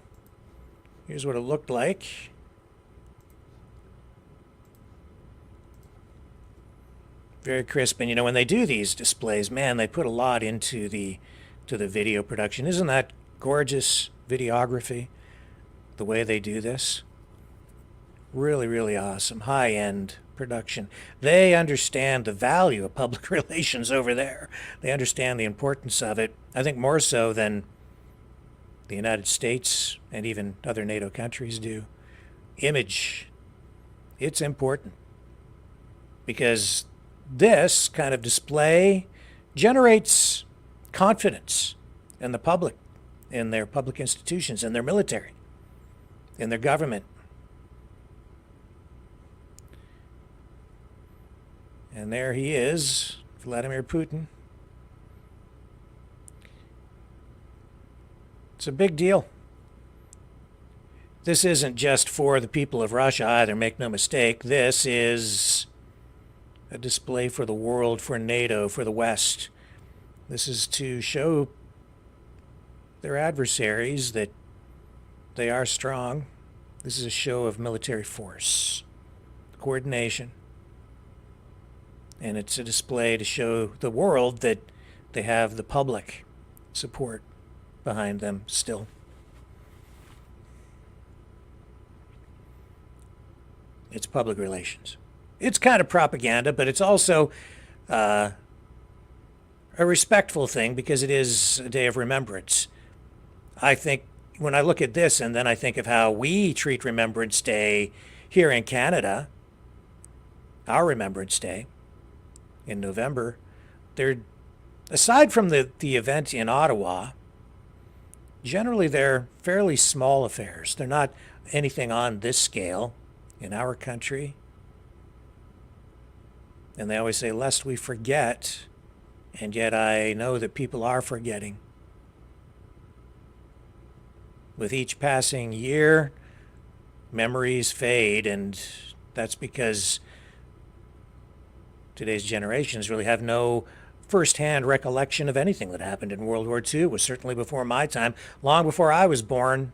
B: looked like. Very crisp. And when they do these displays, man, they put a lot into the video production. Isn't that gorgeous videography, the way they do this? Really, really awesome. High-end production. They understand the value of public relations over there. They understand the importance of it, I think more so than the United States and even other NATO countries do. Image. It's important because this kind of display generates confidence in the public, in their public institutions, in their military, in their government. And there he is, Vladimir Putin. It's a big deal. This isn't just for the people of Russia either, make no mistake. This is a display for the world, for NATO, for the West. This is to show their adversaries that they are strong. This is a show of military force, coordination. And it's a display to show the world that they have the public support behind them still. It's public relations. It's kind of propaganda, but it's also a respectful thing because it is a day of remembrance. I think when I look at this and then I think of how we treat Remembrance Day here in Canada, our Remembrance Day in November, aside from the event in Ottawa, generally they're fairly small affairs. They're not anything on this scale in our country. And they always say, lest we forget, and yet I know that people are forgetting. With each passing year, memories fade, and that's because today's generations really have no first-hand recollection of anything that happened in World War II. It was certainly before my time, long before I was born.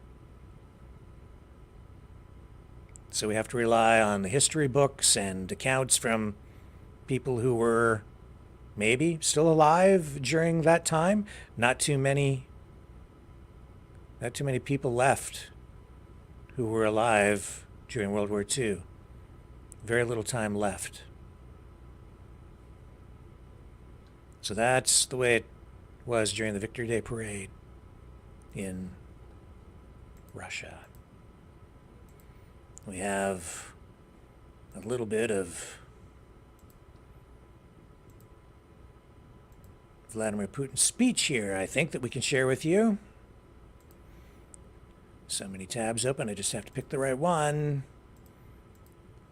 B: So we have to rely on the history books and accounts from people who were maybe still alive during that time. Not too many people left who were alive during World War II. Very little time left. So that's the way it was during the Victory Day parade in Russia. We have a little bit of Vladimir Putin's speech here, I think, that we can share with you. So many tabs open, I just have to pick the right one.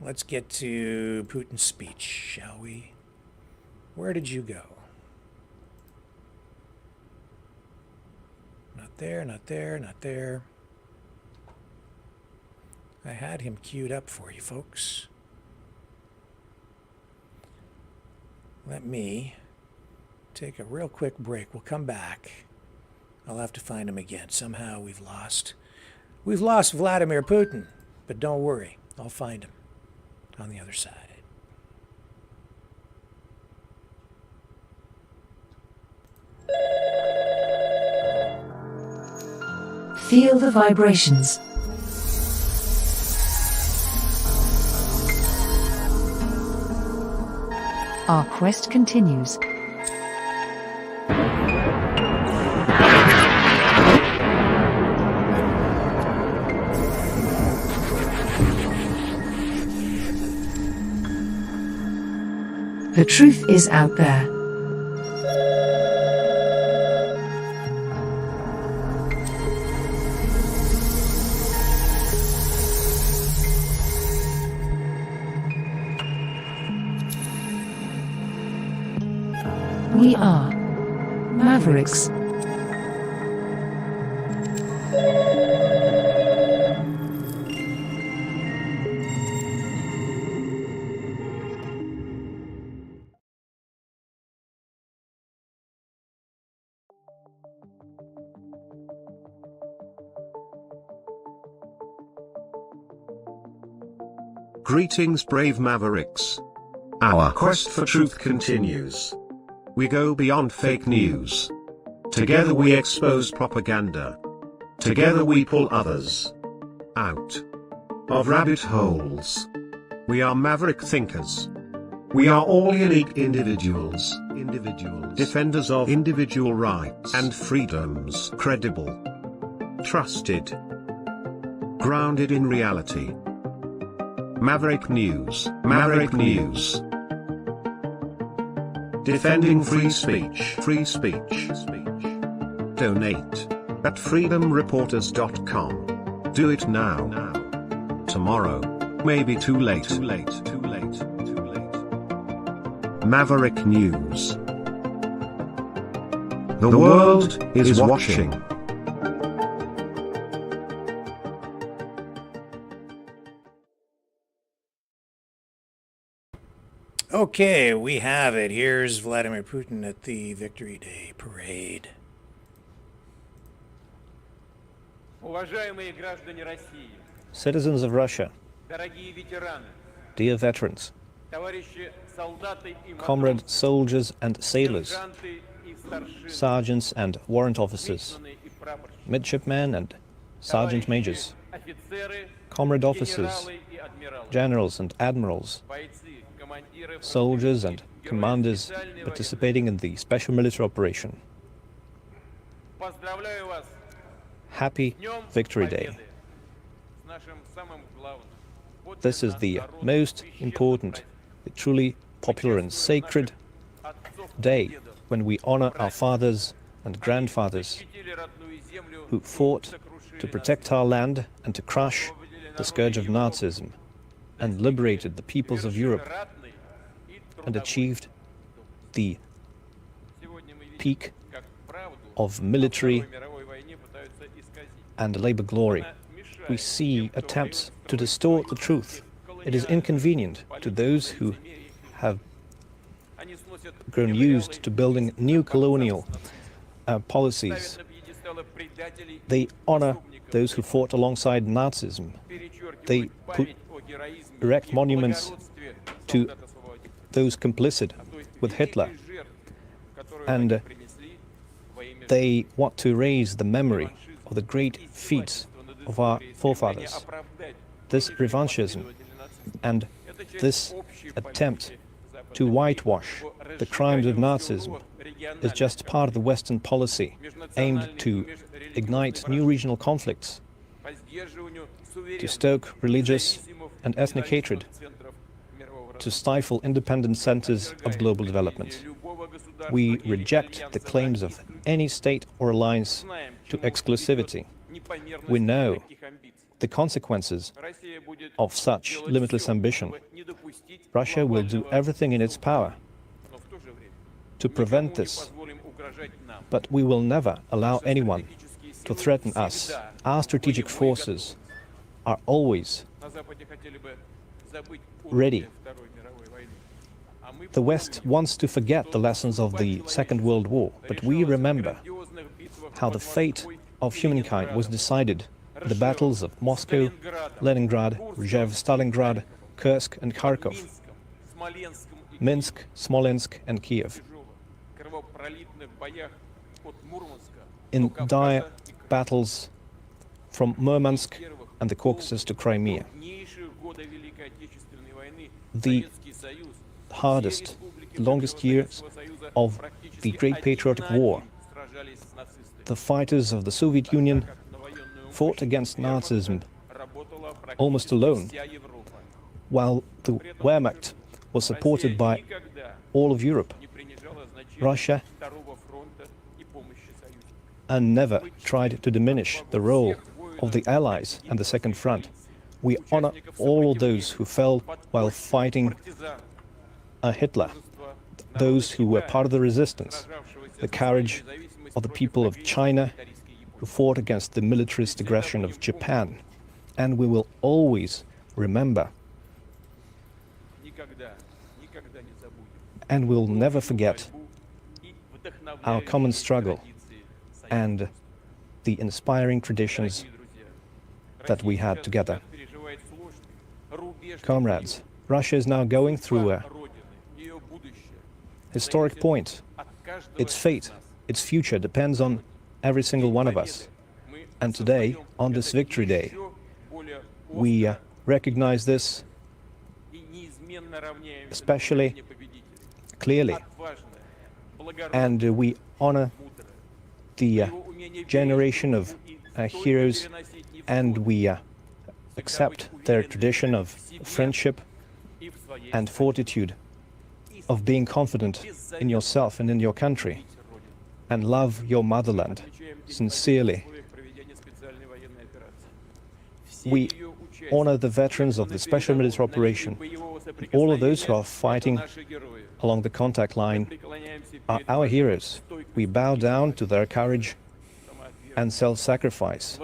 B: Let's get to Putin's speech, shall we? Where did you go? Not there, not there, not there. I had him queued up for you, folks. Let me take a real quick break. We'll come back. I'll have to find him again. Somehow we've lost Vladimir Putin, but don't worry. I'll find him on the other side.
F: Feel the vibrations. Our quest continues. The truth is out there. We are Mavericks.
A: Greetings, brave Mavericks. Our quest for truth continues. We go beyond fake news. Together we expose propaganda. Together we pull others out of rabbit holes. We are maverick thinkers. We are all unique individuals, defenders of individual rights and freedoms, credible, trusted, grounded in reality. Maverick News, Maverick News. Defending free speech, free speech. Donate at freedomreporters.com. Do it now. Tomorrow may be too late. Maverick News. The world is watching.
B: Okay, we have it. Here's Vladimir Putin at the Victory Day parade.
I: Citizens of Russia, dear veterans, comrade soldiers and sailors, sergeants and warrant officers, midshipmen and sergeant majors, comrade officers, generals and admirals, soldiers and commanders participating in the special military operation. Happy Victory Day. This is the most important, the truly popular and sacred day when we honor our fathers and grandfathers who fought to protect our land and to crush the scourge of Nazism and liberated the peoples of Europe and achieved the peak of military and labor glory. We see attempts to distort the truth. It is inconvenient to those who have grown used to building new colonial policies. They honor those who fought alongside Nazism. They erect monuments to those complicit with Hitler. And they want to raise the memory of the great feats of our forefathers. This revanchism and this attempt to whitewash the crimes of Nazism is just part of the Western policy aimed to ignite new regional conflicts, to stoke religious and ethnic hatred, to stifle independent centers of global development. We reject the claims of any state or alliance to exclusivity. We know the consequences of such limitless ambition. Russia will do everything in its power to prevent this, but we will never allow anyone to threaten us. Our strategic forces are always ready. The West wants to forget the lessons of the Second World War, but we remember how the fate of humankind was decided in the battles of Moscow, Leningrad, Rzhev, Stalingrad, Kursk and Kharkov, Minsk, Smolensk and Kiev. In dire battles from Murmansk and the Caucasus to Crimea. The hardest, longest years of the Great Patriotic War. The fighters of the Soviet Union fought against Nazism almost alone, while the Wehrmacht was supported by all of Europe, Russia, and never tried to diminish the role of the Allies and the Second Front. We honor all of those who fell while fighting Hitler
L: those who were part of the resistance, the courage of the people of China who fought against the militarist aggression of Japan. And we will always remember, and we'll never forget, our common struggle and the inspiring traditions that we had together. Comrades, Russia is now going through a historic point. Its fate, its future depends on every single one of us. And today, on this Victory Day, we recognize this especially clearly. And we honor the generation of heroes, and we accept their tradition of friendship and fortitude, of being confident in yourself and in your country, and love your motherland sincerely. We honor the veterans of the Special Military Operation. All of those who are fighting along the contact line are our heroes. We bow down to their courage and self-sacrifice.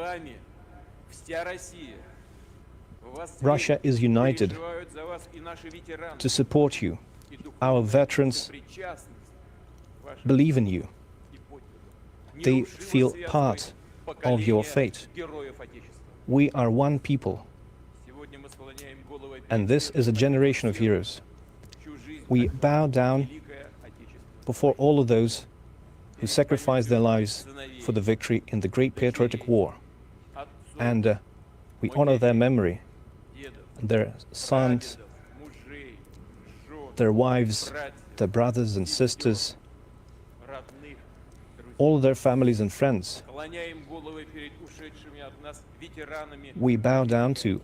L: Russia is united to support you. Our veterans believe in you. They feel part of your fate. We are one people, and this is a generation of heroes. We bow down before all of those who sacrificed their lives for the victory in the Great Patriotic War, and we honor their memory, their sons, their wives, their brothers and sisters, all of their families and friends. We bow down to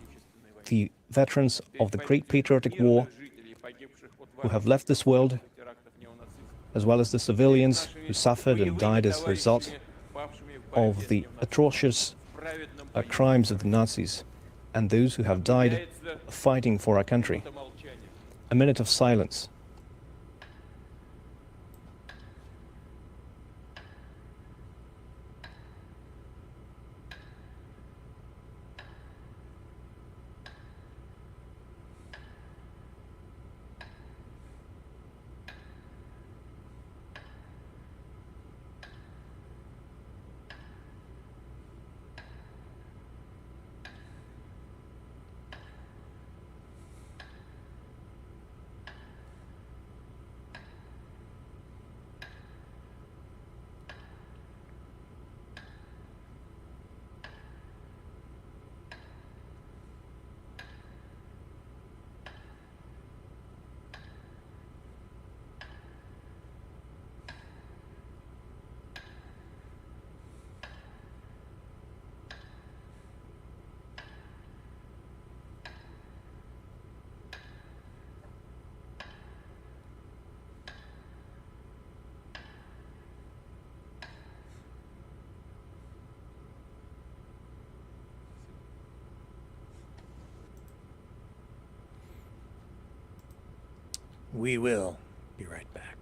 L: the veterans of the Great Patriotic War who have left this world, as well as the civilians who suffered and died as a result of the atrocious crimes of the Nazis, and those who have died fighting for our country. A minute of silence.
B: We will be right back.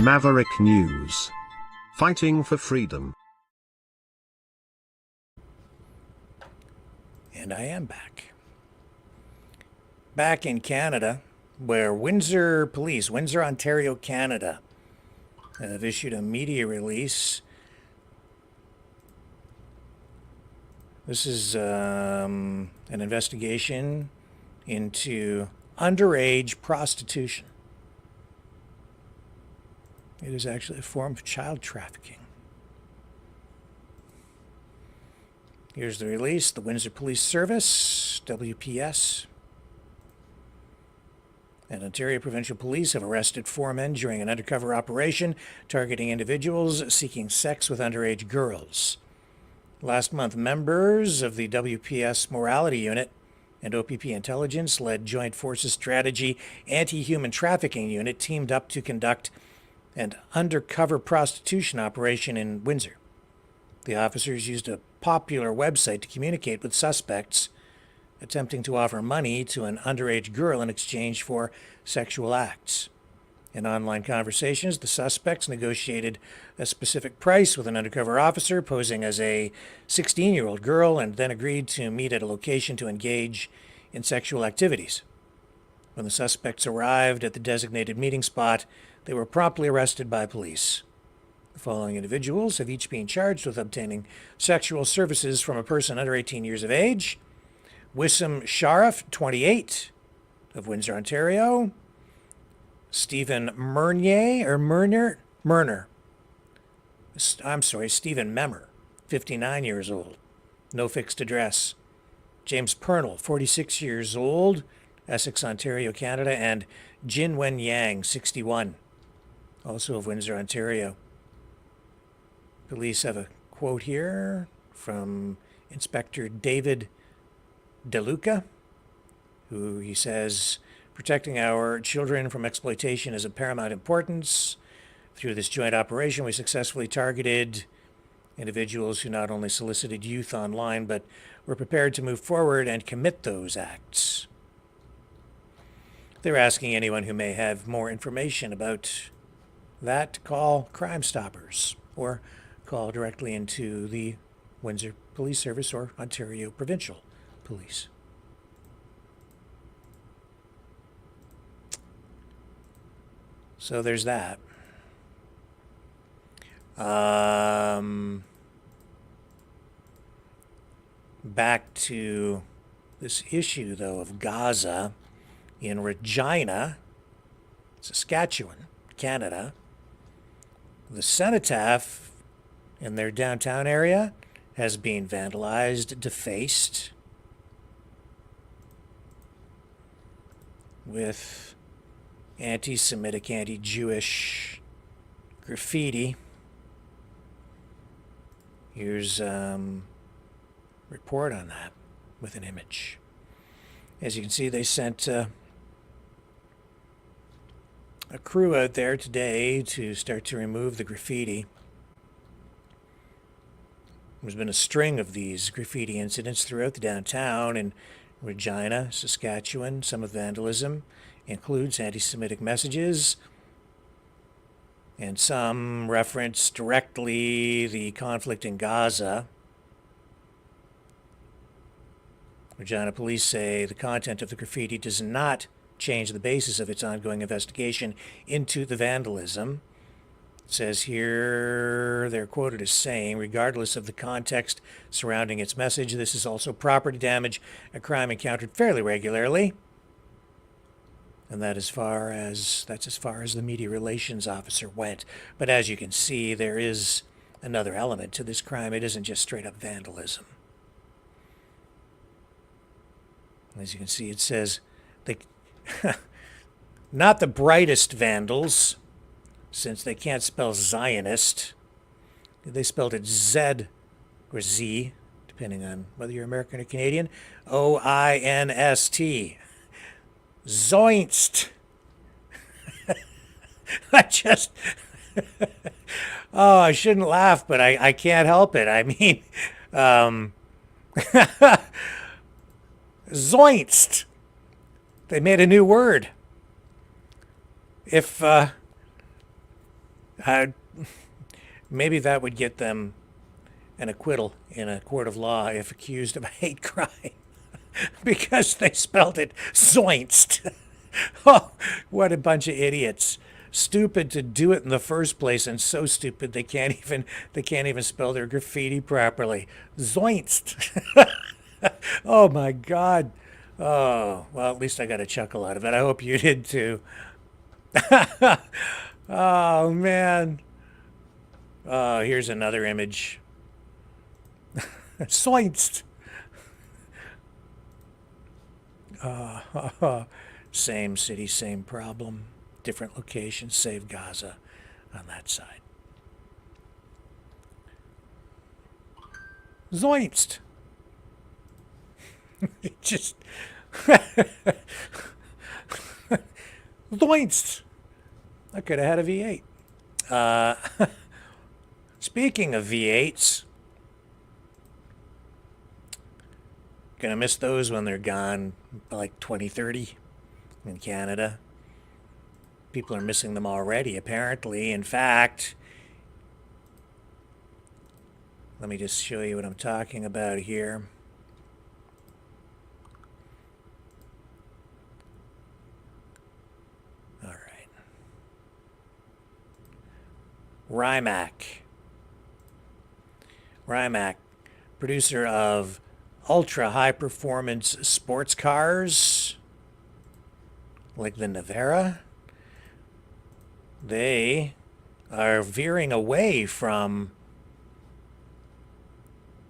A: Maverick News. Fighting for freedom.
B: And I am back. Back in Canada, where Windsor Police, Windsor, Ontario, Canada, have issued a media release. This is an investigation into underage prostitution. It is actually a form of child trafficking. Here's the release. The Windsor Police Service, WPS, And Ontario Provincial Police have arrested 4 men during an undercover operation targeting individuals seeking sex with underage girls. Last month, members of the WPS Morality Unit and OPP Intelligence-led Joint Forces Strategy Anti-Human Trafficking Unit teamed up to conduct an undercover prostitution operation in Windsor. The officers used a popular website to communicate with suspects, attempting to offer money to an underage girl in exchange for sexual acts. In online conversations, the suspects negotiated a specific price with an undercover officer posing as a 16-year-old girl and then agreed to meet at a location to engage in sexual activities. When the suspects arrived at the designated meeting spot, they were promptly arrested by police. The following individuals have each been charged with obtaining sexual services from a person under 18 years of age. Wissam Sharif, 28, of Windsor, Ontario. Stephen Stephen Memmer, 59 years old, no fixed address. James Pernell, 46 years old, Essex, Ontario, Canada. And Jin Wen Yang, 61, also of Windsor, Ontario. Police have a quote here from Inspector David DeLuca, who he says, "Protecting our children from exploitation is of paramount importance. Through this joint operation, we successfully targeted individuals who not only solicited youth online, but were prepared to move forward and commit those acts." They're asking anyone who may have more information about that to call Crime Stoppers or call directly into the Windsor Police Service or Ontario Provincial Police. So there's that. Back to this issue, though, of Gaza in Regina, Saskatchewan, Canada. The cenotaph in their downtown area has been vandalized, defaced, with anti-Semitic, anti-Jewish graffiti. Here's a report on that with an image. As you can see, they sent a crew out there today to start to remove the graffiti. There's been a string of these graffiti incidents throughout the downtown in Regina, Saskatchewan. Some of the vandalism includes anti-Semitic messages, and some reference directly the conflict in Gaza. Regina police say the content of the graffiti does not change the basis of its ongoing investigation into the vandalism. It says here, they're quoted as saying, regardless of the context surrounding its message, this is also property damage, a crime encountered fairly regularly. And that's as far as the media relations officer went. But as you can see, there is another element to this crime. It isn't just straight up vandalism. As you can see, it says they not the brightest vandals, since they can't spell Zionist. They spelled it Z or Z, depending on whether you're American or Canadian. O-I-N-S-T. Zoinst. I just... oh, I shouldn't laugh, but I can't help it. I mean... Zoinst. They made a new word. If... maybe that would get them an acquittal in a court of law if accused of a hate crime. Because they spelled it zoinst. Oh, what a bunch of idiots. Stupid to do it in the first place, and so stupid they can't even spell their graffiti properly. Zoinst. Oh my God. Oh, well, at least I got a chuckle out of it. I hope you did too. Oh man. Oh, here's another image. Zoinst. Same city, same problem. Different locations, save Gaza on that side. Zoinst! Just... Zoinst! I could have had a V8. Speaking of V8s, gonna miss those when they're gone, like 2030 in Canada. People are missing them already, apparently. In fact, let me just show you what I'm talking about here. All right. Rimac, producer of ultra high performance sports cars like the Navara. They are veering away from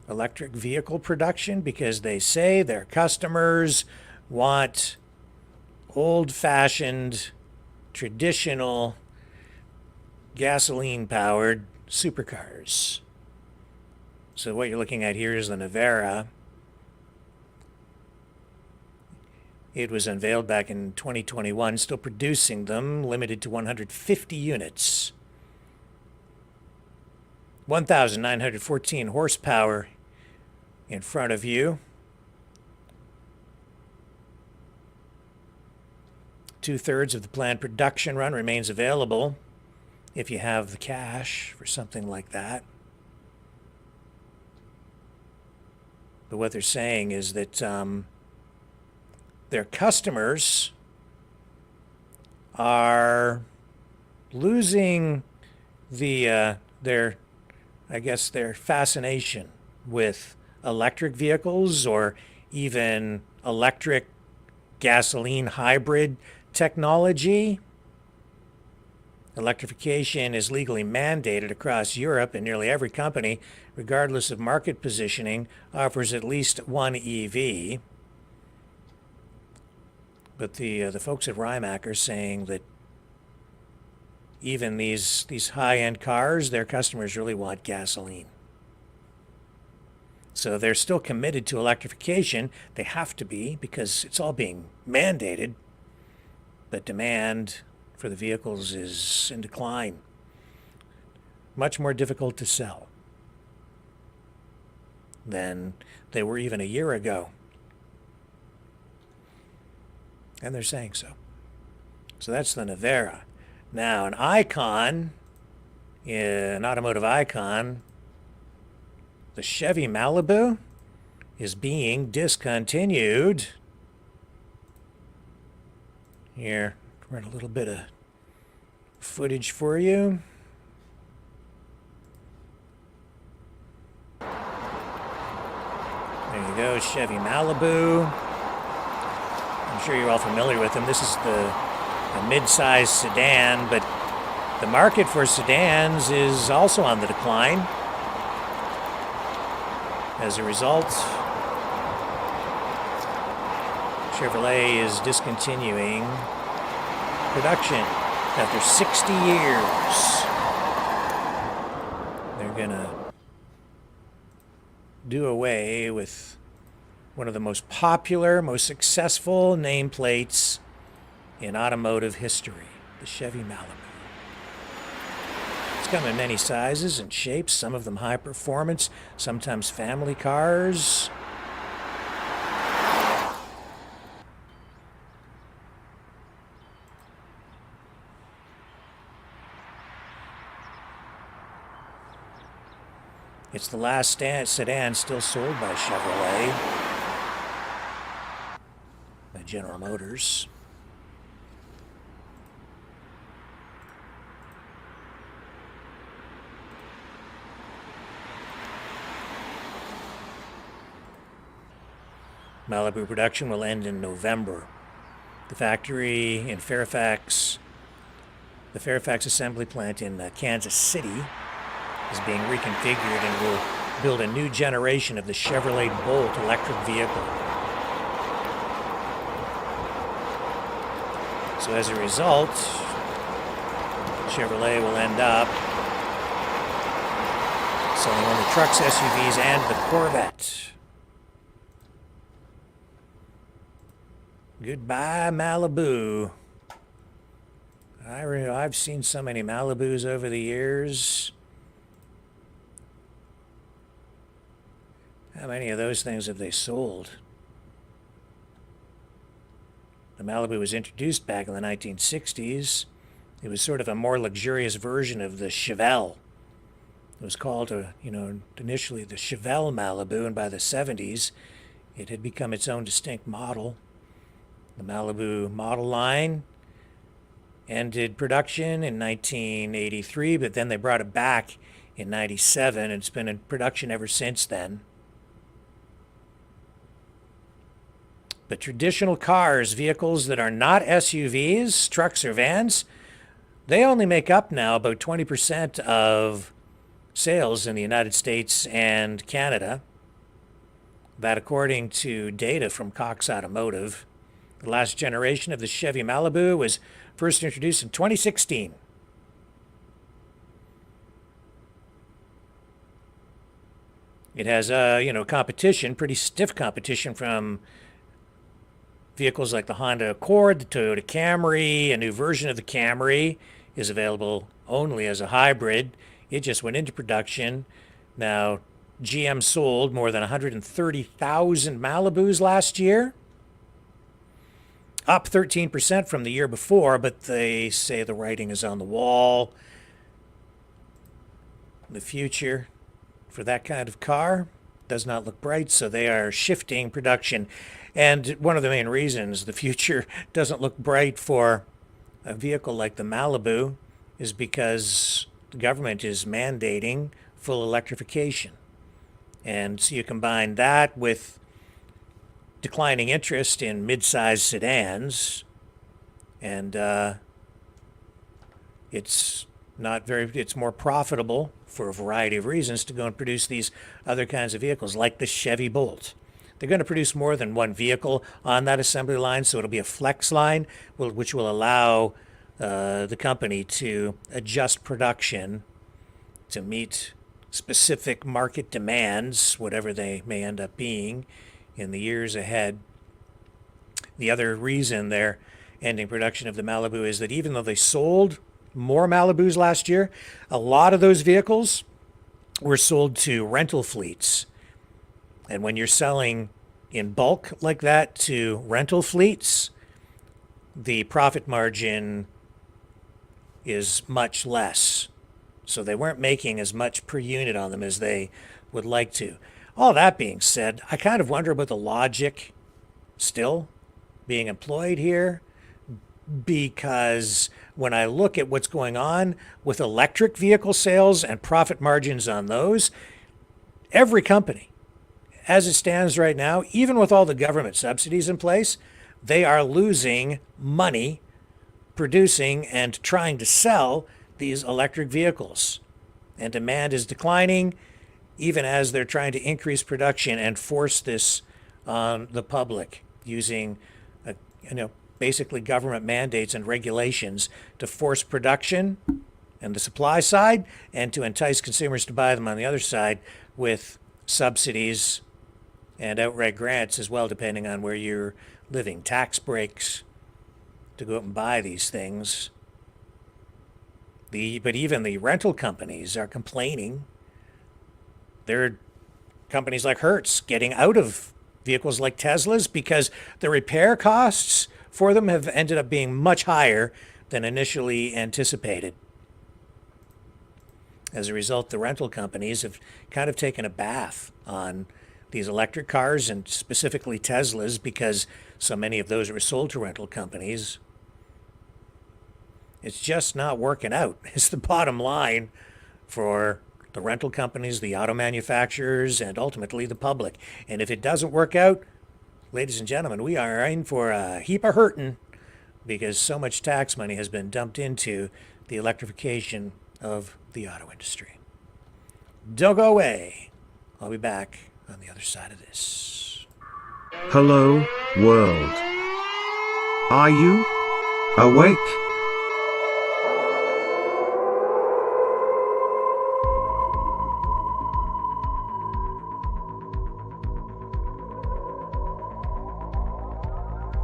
B: electric vehicle production because they say their customers want old-fashioned, traditional, gasoline-powered supercars. So what you're looking at here is the Navara. It was unveiled back in 2021, still producing them, limited to 150 units. 1,914 horsepower in front of you. 2/3 of the planned production run remains available if you have the cash for something like that. But what they're saying is that their customers are losing their fascination with electric vehicles or even electric gasoline hybrid technology. Electrification is legally mandated across Europe, and nearly every company, regardless of market positioning, offers at least one EV. But the folks at Rimac are saying that even these high-end cars, their customers really want gasoline. So they're still committed to electrification. They have to be because it's all being mandated. But demand for the vehicles is in decline. Much more difficult to sell than they were even a year ago. And they're saying so. So that's the Navara. Now, an automotive icon, the Chevy Malibu is being discontinued. Here, run a little bit of footage for you. There you go, Chevy Malibu. I'm sure you're all familiar with them. This is a mid-size sedan, but the market for sedans is also on the decline. As a result, Chevrolet is discontinuing production after 60 years. They're gonna do away with one of the most popular, most successful nameplates in automotive history, the Chevy Malibu. It's come in many sizes and shapes, some of them high performance, sometimes family cars. It's the last sedan still sold by Chevrolet, by General Motors. Malibu production will end in November. The factory in Fairfax, the Fairfax assembly plant in Kansas City, is being reconfigured and will build a new generation of the Chevrolet Bolt electric vehicle. So as a result, Chevrolet will end up selling only trucks, SUVs, and the Corvette. Goodbye, Malibu. I've seen so many Malibus over the years. How many of those things have they sold? The Malibu was introduced back in the 1960s. It was sort of a more luxurious version of the Chevelle. It was called, initially the Chevelle Malibu, and by the 70s, it had become its own distinct model. The Malibu model line ended production in 1983, but then they brought it back in 97, and it's been in production ever since then. But traditional cars, vehicles that are not SUVs, trucks or vans, they only make up now about 20% of sales in the United States and Canada. That according to data from Cox Automotive. The last generation of the Chevy Malibu was first introduced in 2016. It has, competition, pretty stiff competition from vehicles like the Honda Accord, the Toyota Camry. A new version of the Camry is available only as a hybrid. It just went into production. Now, GM sold more than 130,000 Malibus last year, up 13% from the year before, but they say the writing is on the wall. The future for that kind of car does not look bright, so they are shifting production. And one of the main reasons the future doesn't look bright for a vehicle like the Malibu is because the government is mandating full electrification. And so you combine that with declining interest in mid-sized sedans, and it's more profitable for a variety of reasons to go and produce these other kinds of vehicles, like the Chevy Bolt. They're going to produce more than one vehicle on that assembly line, so it'll be a flex line, which will allow the company to adjust production to meet specific market demands, whatever they may end up being in the years ahead. The other reason they're ending production of the Malibu is that even though they sold more Malibus last year, a lot of those vehicles were sold to rental fleets. And when you're selling in bulk like that to rental fleets, the profit margin is much less. So they weren't making as much per unit on them as they would like to. All that being said, I kind of wonder about the logic still being employed here, because when I look at what's going on with electric vehicle sales and profit margins on those, every company, as it stands right now, even with all the government subsidies in place, they are losing money producing and trying to sell these electric vehicles. And demand is declining, even as they're trying to increase production and force this on the public using, basically government mandates and regulations to force production and the supply side, and to entice consumers to buy them on the other side with subsidies and outright grants as well, depending on where you're living. Tax breaks to go out and buy these things. But even the rental companies are complaining. There are companies like Hertz getting out of vehicles like Teslas because the repair costs for them have ended up being much higher than initially anticipated. As a result, the rental companies have kind of taken a bath on these electric cars, and specifically Teslas, because so many of those were sold to rental companies. It's just not working out. It's the bottom line for the rental companies, the auto manufacturers, and ultimately the public. And if it doesn't work out, ladies and gentlemen, we are in for a heap of hurting, because so much tax money has been dumped into the electrification of the auto industry. Don't go away. I'll be back on the other side of this.
A: Hello, world. Are you Awake.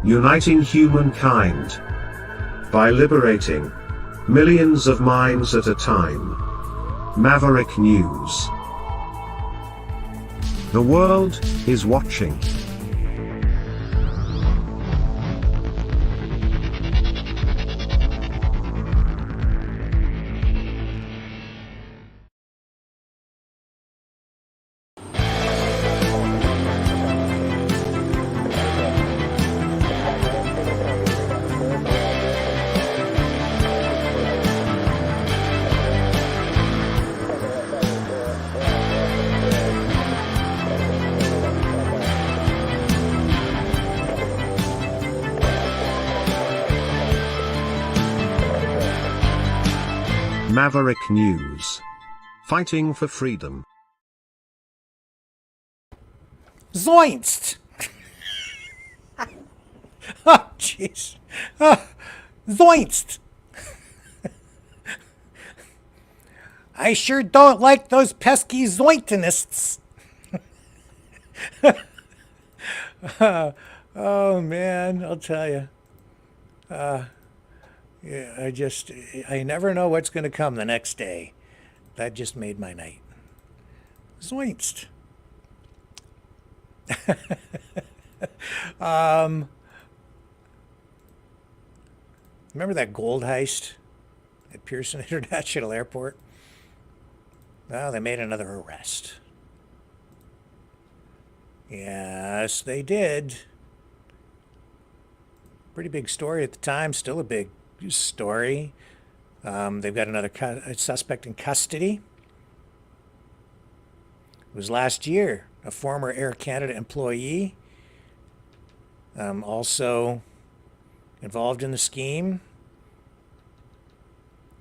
A: Uniting humankind by liberating millions of minds at a time. Maverick News. The world is watching. Maverick News. Fighting for freedom.
B: Zoinst! Oh, jeez. Zoinst! I sure don't like those pesky Zointinists. Oh, man, I'll tell you. Yeah, I never know what's going to come the next day. That just made my night. Zoinst. Remember that gold heist at Pearson International Airport? Well, they made another arrest. Yes, they did. Pretty big story at the time, still a big story. They've got another suspect in custody. It was last year, a former Air Canada employee, also involved in the scheme.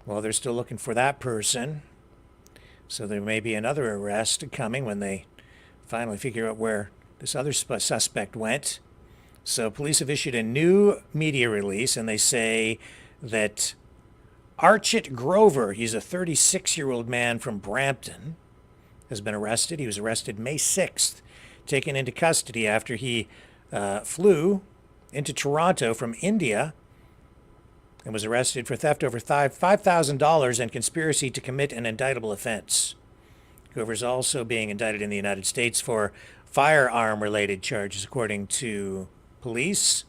B: Well, they're still looking for that person. So there may be another arrest coming when they finally figure out where this other suspect went. So police have issued a new media release, and they say that Archit Grover, he's a 36-year-old man from Brampton, has been arrested. He was arrested May 6th, taken into custody after he flew into Toronto from India and was arrested for theft over $5,000 and conspiracy to commit an indictable offense. Grover is also being indicted in the United States for firearm-related charges, according to police.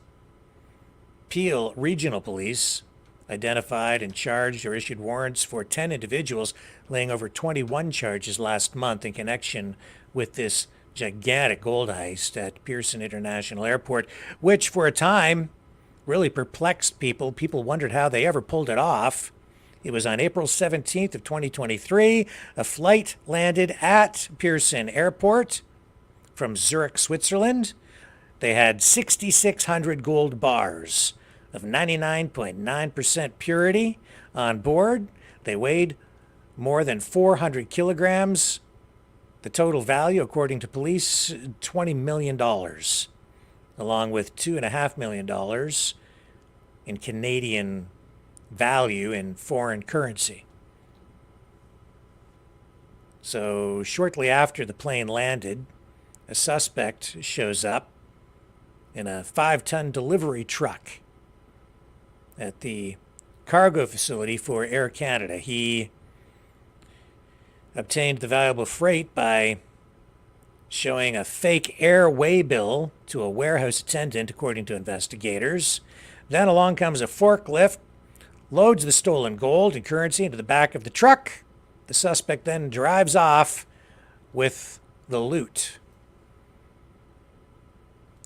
B: Peel Regional Police identified and charged or issued warrants for 10 individuals, laying over 21 charges last month in connection with this gigantic gold heist at Pearson International Airport, which for a time really perplexed people. People wondered how they ever pulled it off. It was on April 17th of 2023. A flight landed at Pearson Airport from Zurich, Switzerland. They had 6,600 gold bars of 99.9% purity on board. They weighed more than 400 kilograms. The total value, according to police, $20 million, along with $2.5 million in Canadian value in foreign currency. So shortly after the plane landed, a suspect shows up in a 5-ton delivery truck at the cargo facility for Air Canada. He obtained the valuable freight by showing a fake air waybill to a warehouse attendant, according to investigators. Then along comes a forklift, loads the stolen gold and currency into the back of the truck. The suspect then drives off with the loot.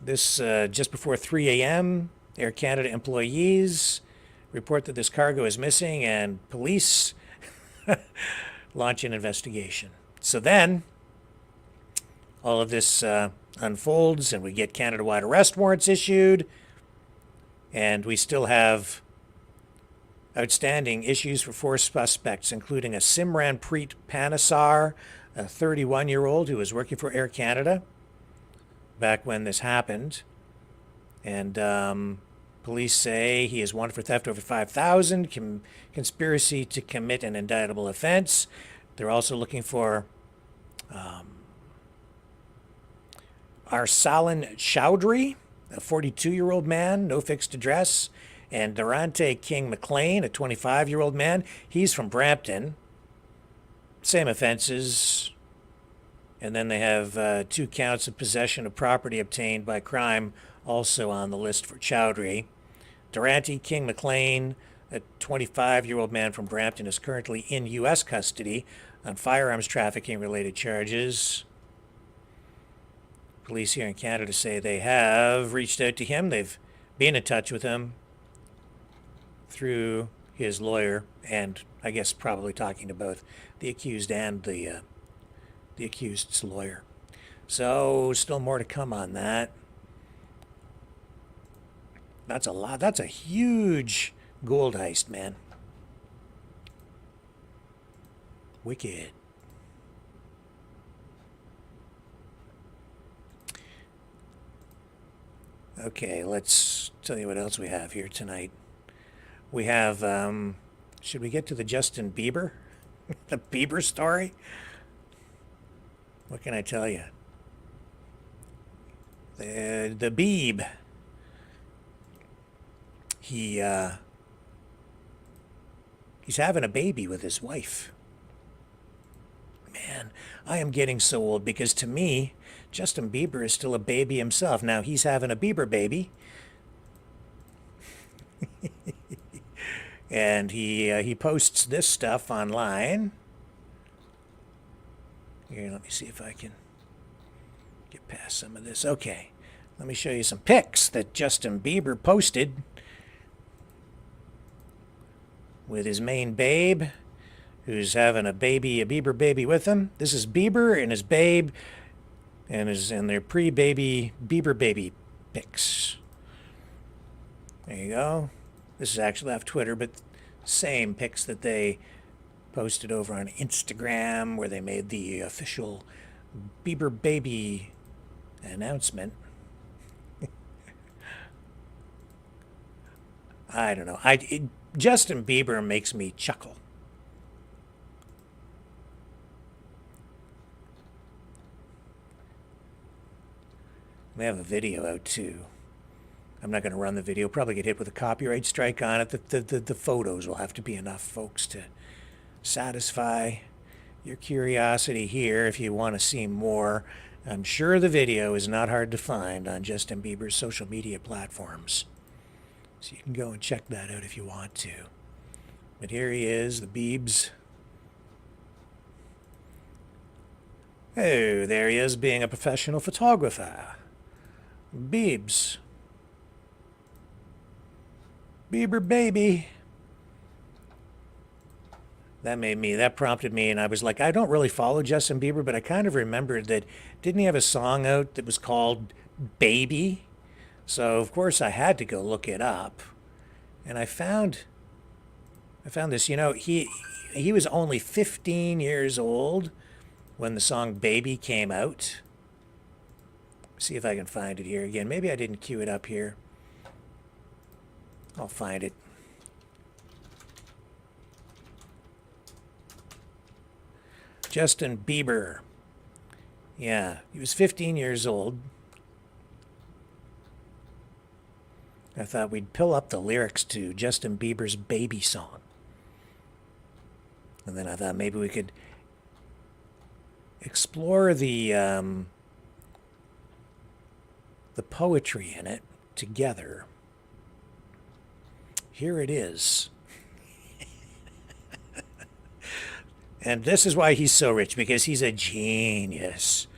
B: This just before 3 a.m., Air Canada employees report that this cargo is missing, and police launch an investigation. So then, all of this unfolds, and we get Canada-wide arrest warrants issued, and we still have outstanding issues for 4 suspects, including a Simranpreet Panesar, a 31-year-old who was working for Air Canada back when this happened. And Police say he is wanted for theft over 5,000, conspiracy to commit an indictable offense. They're also looking for Arsalan Chowdhury, a 42-year-old man, no fixed address, and Durante King McLean, a 25-year-old man. He's from Brampton. Same offenses. And then they have 2 counts of possession of property obtained by crime also on the list for Chowdhury. Durante King McLean, a 25-year-old man from Brampton, is currently in U.S. custody on firearms trafficking related charges. Police here in Canada say they have reached out to him. They've been in touch with him through his lawyer, and I guess probably talking to both the accused and the accused's lawyer. So still more to come on that. That's a lot. That's a huge gold heist, man. Wicked. Okay, let's tell you what else we have here tonight. We have, should we get to the Justin Bieber? The Bieber story? What can I tell you? The Bieb. He's having a baby with his wife. Man, I am getting so old because to me, Justin Bieber is still a baby himself. Now he's having a Bieber baby. And he posts this stuff online. Here, let me see if I can get past some of this. Okay, let me show you some pics that Justin Bieber posted with his main babe, who's having a Bieber baby with him. This is Bieber and his babe, and their pre-baby Bieber baby pics. There you go. This is actually off Twitter, but same pics that they posted over on Instagram, where they made the official Bieber baby announcement. I don't know. Justin Bieber makes me chuckle. They have a video out too. I'm not going to run the video. Probably get hit with a copyright strike on it. The photos will have to be enough, folks, to satisfy your curiosity here if you want to see more. I'm sure the video is not hard to find on Justin Bieber's social media platforms. So you can go and check that out if you want to. But here he is, the Biebs. Oh, there he is being a professional photographer. Biebs. Bieber baby. That prompted me, and I was like, I don't really follow Justin Bieber, but I kind of remembered that, didn't he have a song out that was called Baby? So, of course, I had to go look it up. And I found this. You know, he was only 15 years old when the song Baby came out. See if I can find it here again. Maybe I didn't queue it up here. I'll find it. Justin Bieber. Yeah, he was 15 years old. I thought we'd pull up the lyrics to Justin Bieber's Baby song. And then I thought maybe we could explore the poetry in it together. Here it is. And this is why he's so rich, because he's a genius.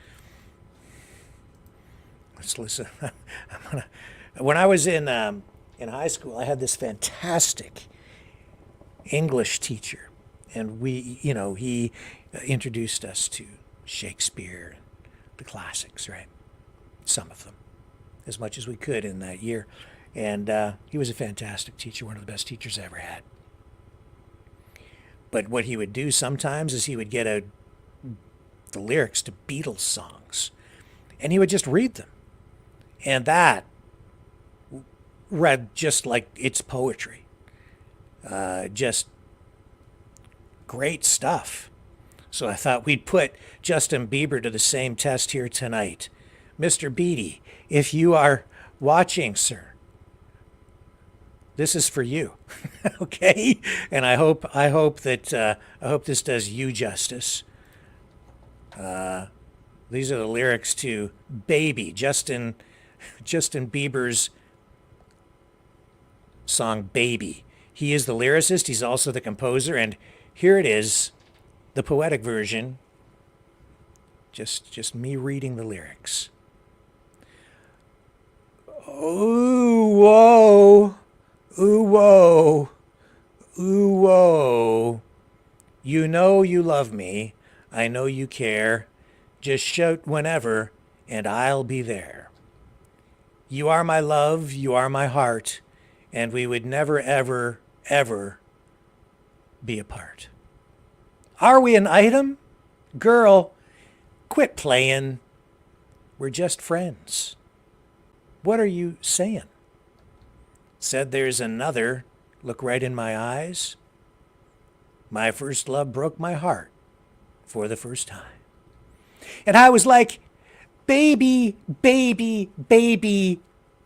B: Let's listen. When I was in high school, I had this fantastic English teacher, and he introduced us to Shakespeare, the classics, right? Some of them, as much as we could in that year. And he was a fantastic teacher, one of the best teachers I ever had. But what he would do sometimes is he would get out the lyrics to Beatles songs, and he would just read them. And that read just like it's poetry. Just great stuff. So I thought we'd put Justin Bieber to the same test here tonight. Mr. Beatty, if you are watching, sir, this is for you. Okay? And I hope this does you justice. These are the lyrics to Baby, Justin Bieber's song Baby. He is the lyricist, he's also the composer, and here it is, the poetic version. Just me reading the lyrics. Ooh, whoa. Ooh, whoa. Ooh, whoa. You know you love me. I know you care. Just shout whenever, and I'll be there. You are my love, you are my heart, and we would never, ever, ever be apart. Are we an item? Girl, quit playing. We're just friends. What are you saying? Said there's another. Look right in my eyes. My first love broke my heart for the first time. And I was like, baby, baby, baby,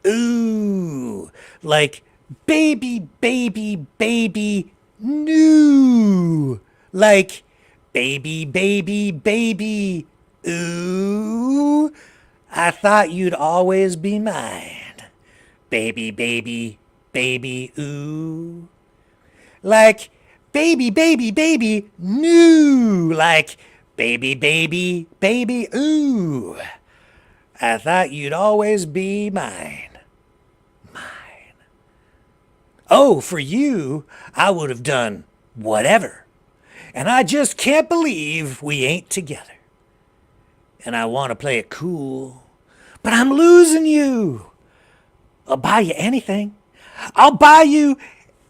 B: ooh. Like, baby, baby, baby, new. Like, baby, baby, baby, ooh. I thought you'd always be mine. Baby, baby, baby, ooh. Like, baby, baby, baby, new. Like, baby, baby, baby, ooh. I thought you'd always be mine. Mine. Oh, for you, I would have done whatever. And I just can't believe we ain't together. And I want to play it cool, but I'm losing you. I'll buy you anything. I'll buy you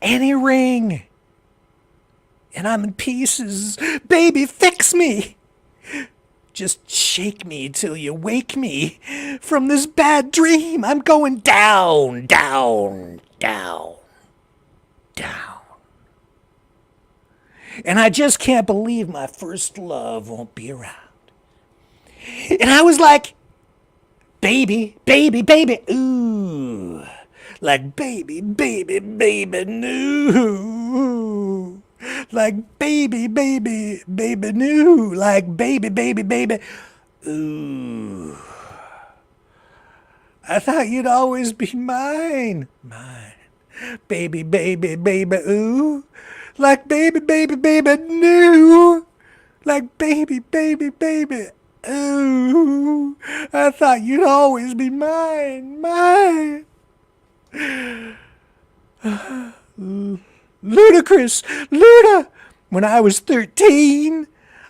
B: any ring. And I'm in pieces. Baby, fix me. Just shake me till you wake me from this bad dream. I'm going down, down, down, down. And I just can't believe my first love won't be around. And I was like, baby, baby, baby, ooh. Like, baby, baby, baby, new. Like, baby, baby, baby, new. Like, baby, baby, baby, ooh. I thought you'd always be mine. Mine. Baby, baby, baby, ooh. Like, baby, baby, baby, new. Like, baby, baby, baby, ooh. I thought you'd always be mine. Mine. Ludicrous, Luda. When I was 13,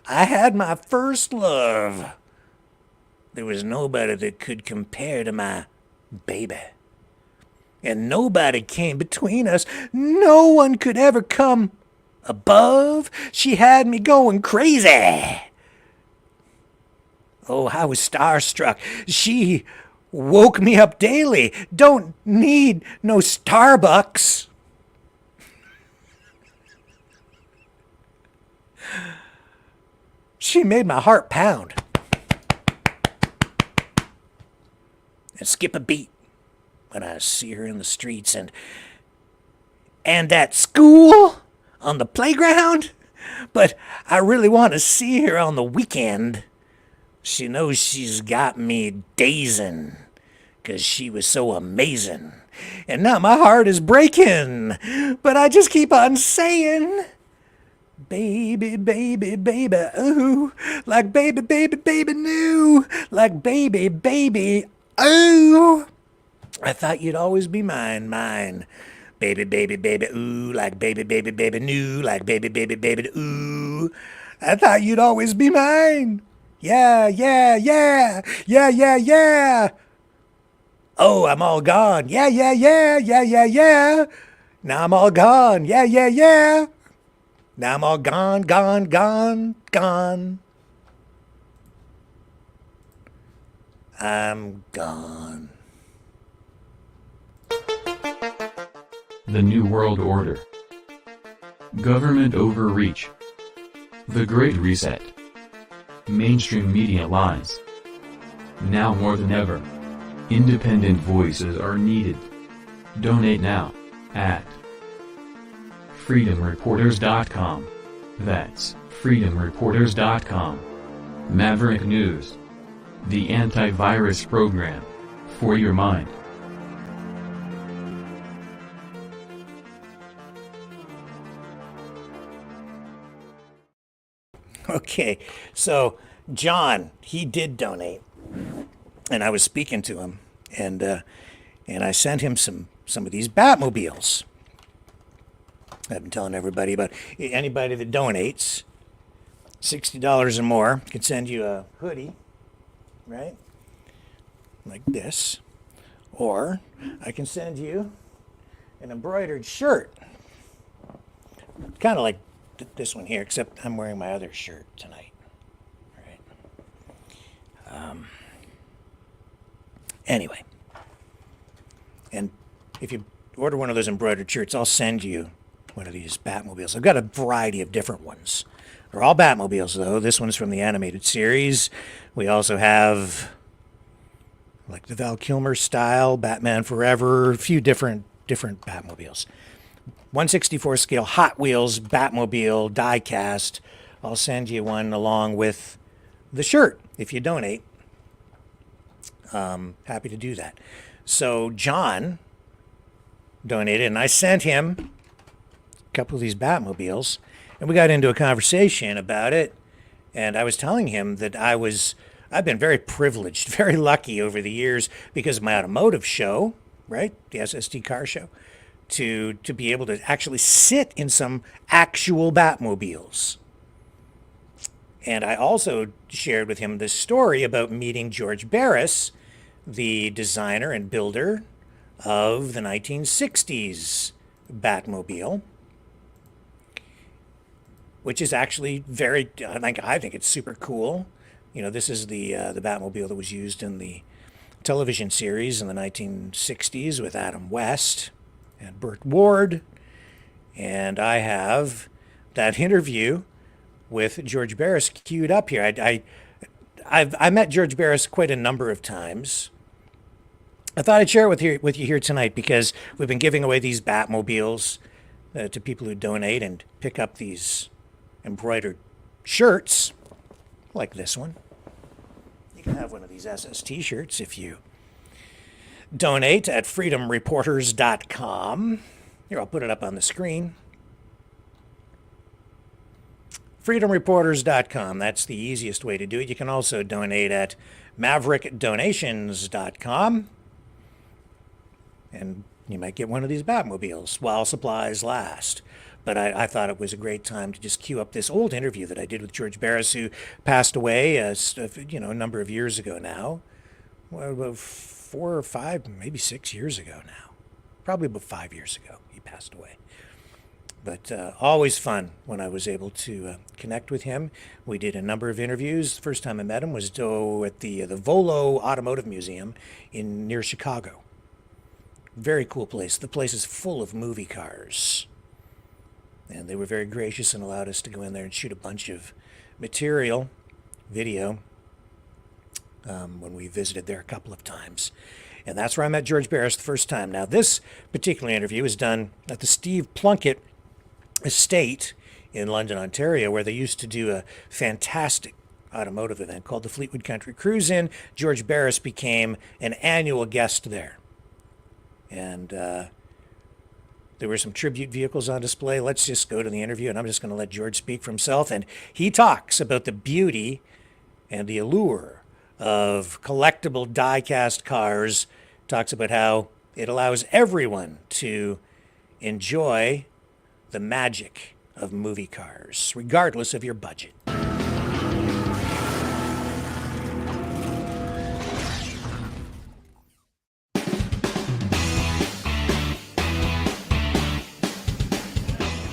B: I had my first love. There was nobody that could compare to my baby. And nobody came between us. No one could ever come above. She had me going crazy. Oh, I was starstruck. She woke me up daily. Don't need no Starbucks. She made my heart pound and skip a beat when I see her in the streets. And at school, on the playground, but I really want to see her on the weekend. She knows she's got me dazing, 'cause she was so amazing. And now my heart is breaking, but I just keep on saying, baby, baby, baby, ooh. Like, baby, baby, baby, new. Like, baby, baby, ooh. I thought you'd always be mine, mine. Baby, baby, baby, ooh. Like, baby, baby, baby, new. Like, baby, baby, baby, ooh. I thought you'd always be mine. Yeah, yeah, yeah, yeah, yeah, yeah. Oh, I'm all gone. Yeah, yeah, yeah, yeah, yeah, yeah. Now I'm all gone. Yeah, yeah, yeah. Now I'm all gone, gone, gone, gone. I'm gone.
M: The New World Order. Government overreach. The Great Reset. Mainstream media lies. Now more than ever, independent voices are needed. Donate now, at freedomreporters.com. That's freedomreporters.com. Maverick News. The antivirus program. For your mind.
B: Okay, so John, he did donate, and I was speaking to him, and I sent him some of these Batmobiles. I've been telling everybody about anybody that donates $60 or more can send you a hoodie, right? Like this, or I can send you an embroidered shirt, kind of like this one here, except I'm wearing my other shirt tonight. Right. Anyway, and if you order one of those embroidered shirts, I'll send you one of these Batmobiles. I've got a variety of different ones. They're all Batmobiles, though. This one's from the animated series. We also have, like, the Val Kilmer style, Batman Forever, a few different Batmobiles. 1/64 scale Hot Wheels Batmobile die cast. I'll send you one along with the shirt if you donate. Happy to do that. So John donated, and I sent him a couple of these Batmobiles, and we got into a conversation about it. And I was telling him that I've been very privileged, very lucky over the years because of my automotive show, right? The SST car show. To be able to actually sit in some actual Batmobiles. And I also shared with him this story about meeting George Barris, the designer and builder of the 1960s Batmobile, which is actually very, I think it's super cool. You know, this is the Batmobile that was used in the television series in the 1960s with Adam West and Burt Ward, and I have that interview with George Barris queued up here. I met George Barris quite a number of times. I thought I'd share it with you here tonight because we've been giving away these Batmobiles to people who donate and pick up these embroidered shirts, like this one. You can have one of these SST shirts if you donate at freedomreporters.com. Here, I'll put it up on the screen. freedomreporters.com. That's the easiest way to do it. You can also donate at maverickdonations.com. And you might get one of these Batmobiles while supplies last. But I thought it was a great time to just cue up this old interview that I did with George Barris, who passed away a number of years ago now. Well, about 4 or 5, maybe 6 years ago now. Probably about 5 years ago he passed away. But always fun when I was able to connect with him. We did a number of interviews. The first time I met him was at the Volo Automotive Museum near Chicago. Very cool place. The place is full of movie cars. And they were very gracious and allowed us to go in there and shoot a bunch of material, video, when we visited there a couple of times. And that's where I met George Barris the first time. Now, this particular interview was done at the Steve Plunkett estate in London, Ontario, where they used to do a fantastic automotive event called the Fleetwood Country Cruise-In. George Barris became an annual guest there. And there were some tribute vehicles on display. Let's just go to the interview, and I'm just going to let George speak for himself. And he talks about the beauty and the allure of collectible die-cast cars, talks about how it allows everyone to enjoy the magic of movie cars, regardless of your budget.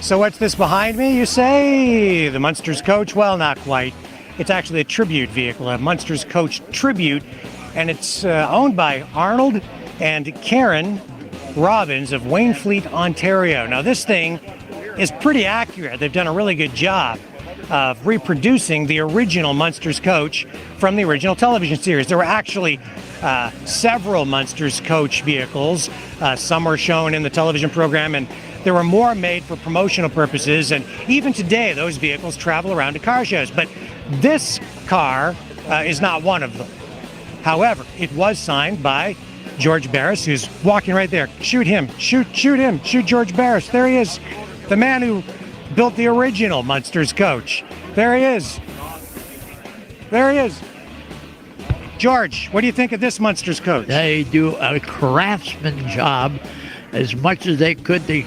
B: So what's this behind me, you say? The Munsters coach? Well, not quite. It's actually a tribute vehicle, a Munsters coach tribute, and it's owned by Arnold and Karen Robbins of Wainfleet, Ontario. Now this thing is pretty accurate. They've done a really good job of reproducing the original Munsters coach from the original television series. There were actually several Munsters coach vehicles. Some were shown in the television program, and there were more made for promotional purposes, and even today those vehicles travel around to car shows. But this car is not one of them. However, it was signed by George Barris, who's walking right there. Shoot him, shoot him, shoot George Barris. There he is, the man who built the original Munsters coach. There he is. There he is. George, what do you think of this Munsters coach?
N: They do a craftsman job as much as they could to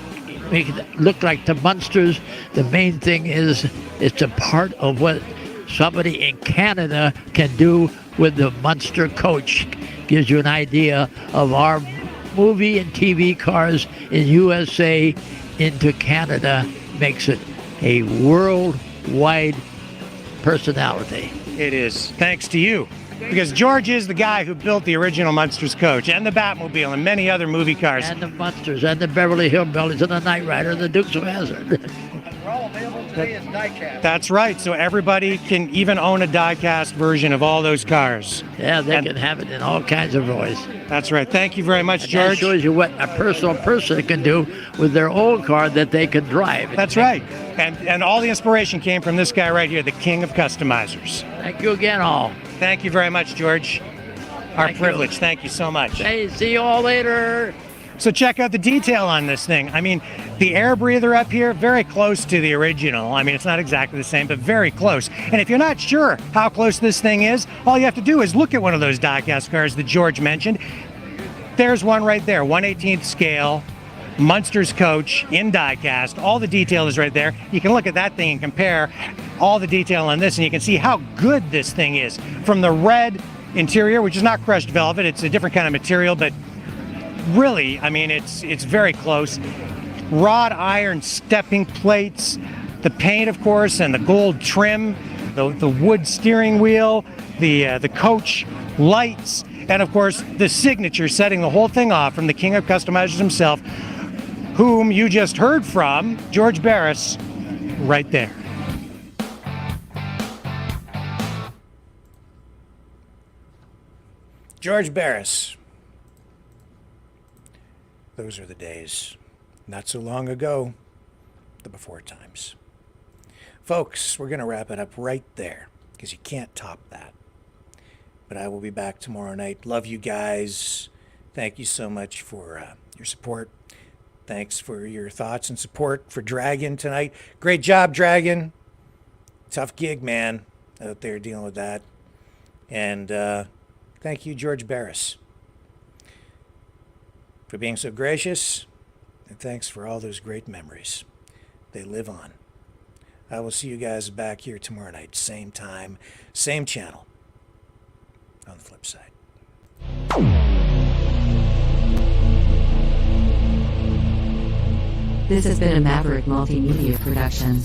N: make it look like the Munsters. The main thing is it's a part of what somebody in Canada can do with the Munster coach. Gives you an idea of our movie and TV cars in USA into Canada. Makes it a worldwide personality.
B: It is, thanks to you. Because George is the guy who built the original Munsters coach, and the Batmobile, and many other movie cars.
N: And the Munsters, and the Beverly Hillbillies, and the Knight Rider, and the Dukes of Hazzard.
B: That's right, so everybody can even own a die-cast version of all those cars.
N: Yeah, they can have it in all kinds of voice.
B: That's right. Thank you very much, George.
N: That shows you what a personal person can do with their old car that they can drive.
B: That's right. And all the inspiration came from this guy right here, the king of customizers.
N: Thank you again, all.
B: Thank you very much, George. Our privilege. Thank you so much.
N: Hey, see you all later.
B: So check out the detail on this thing. I mean, the air breather up here, very close to the original. I mean, it's not exactly the same, but very close. And if you're not sure how close this thing is, all you have to do is look at one of those die-cast cars that George mentioned. There's one right there, 1/18th scale, Munsters coach in die-cast. All the detail is right there. You can look at that thing and compare all the detail on this, and you can see how good this thing is. From the red interior, which is not crushed velvet, it's a different kind of material, but really, I mean, it's very close. Wrought iron stepping plates, the paint, of course, and the gold trim, the wood steering wheel, the coach lights, and of course the signature setting the whole thing off from the king of customizers himself, whom you just heard from, George Barris, right there. George Barris. Those are the days, not so long ago, the before times. Folks, we're going to wrap it up right there, because you can't top that. But I will be back tomorrow night. Love you guys. Thank you so much for your support. Thanks for your thoughts and support for Dragon tonight. Great job, Dragon. Tough gig, man, out there dealing with that. And thank you, George Barris, for being so gracious, and thanks for all those great memories. They live on. I will see you guys back here tomorrow night, same time, same channel, on the flip side.
F: This has been a Maverick Multimedia production.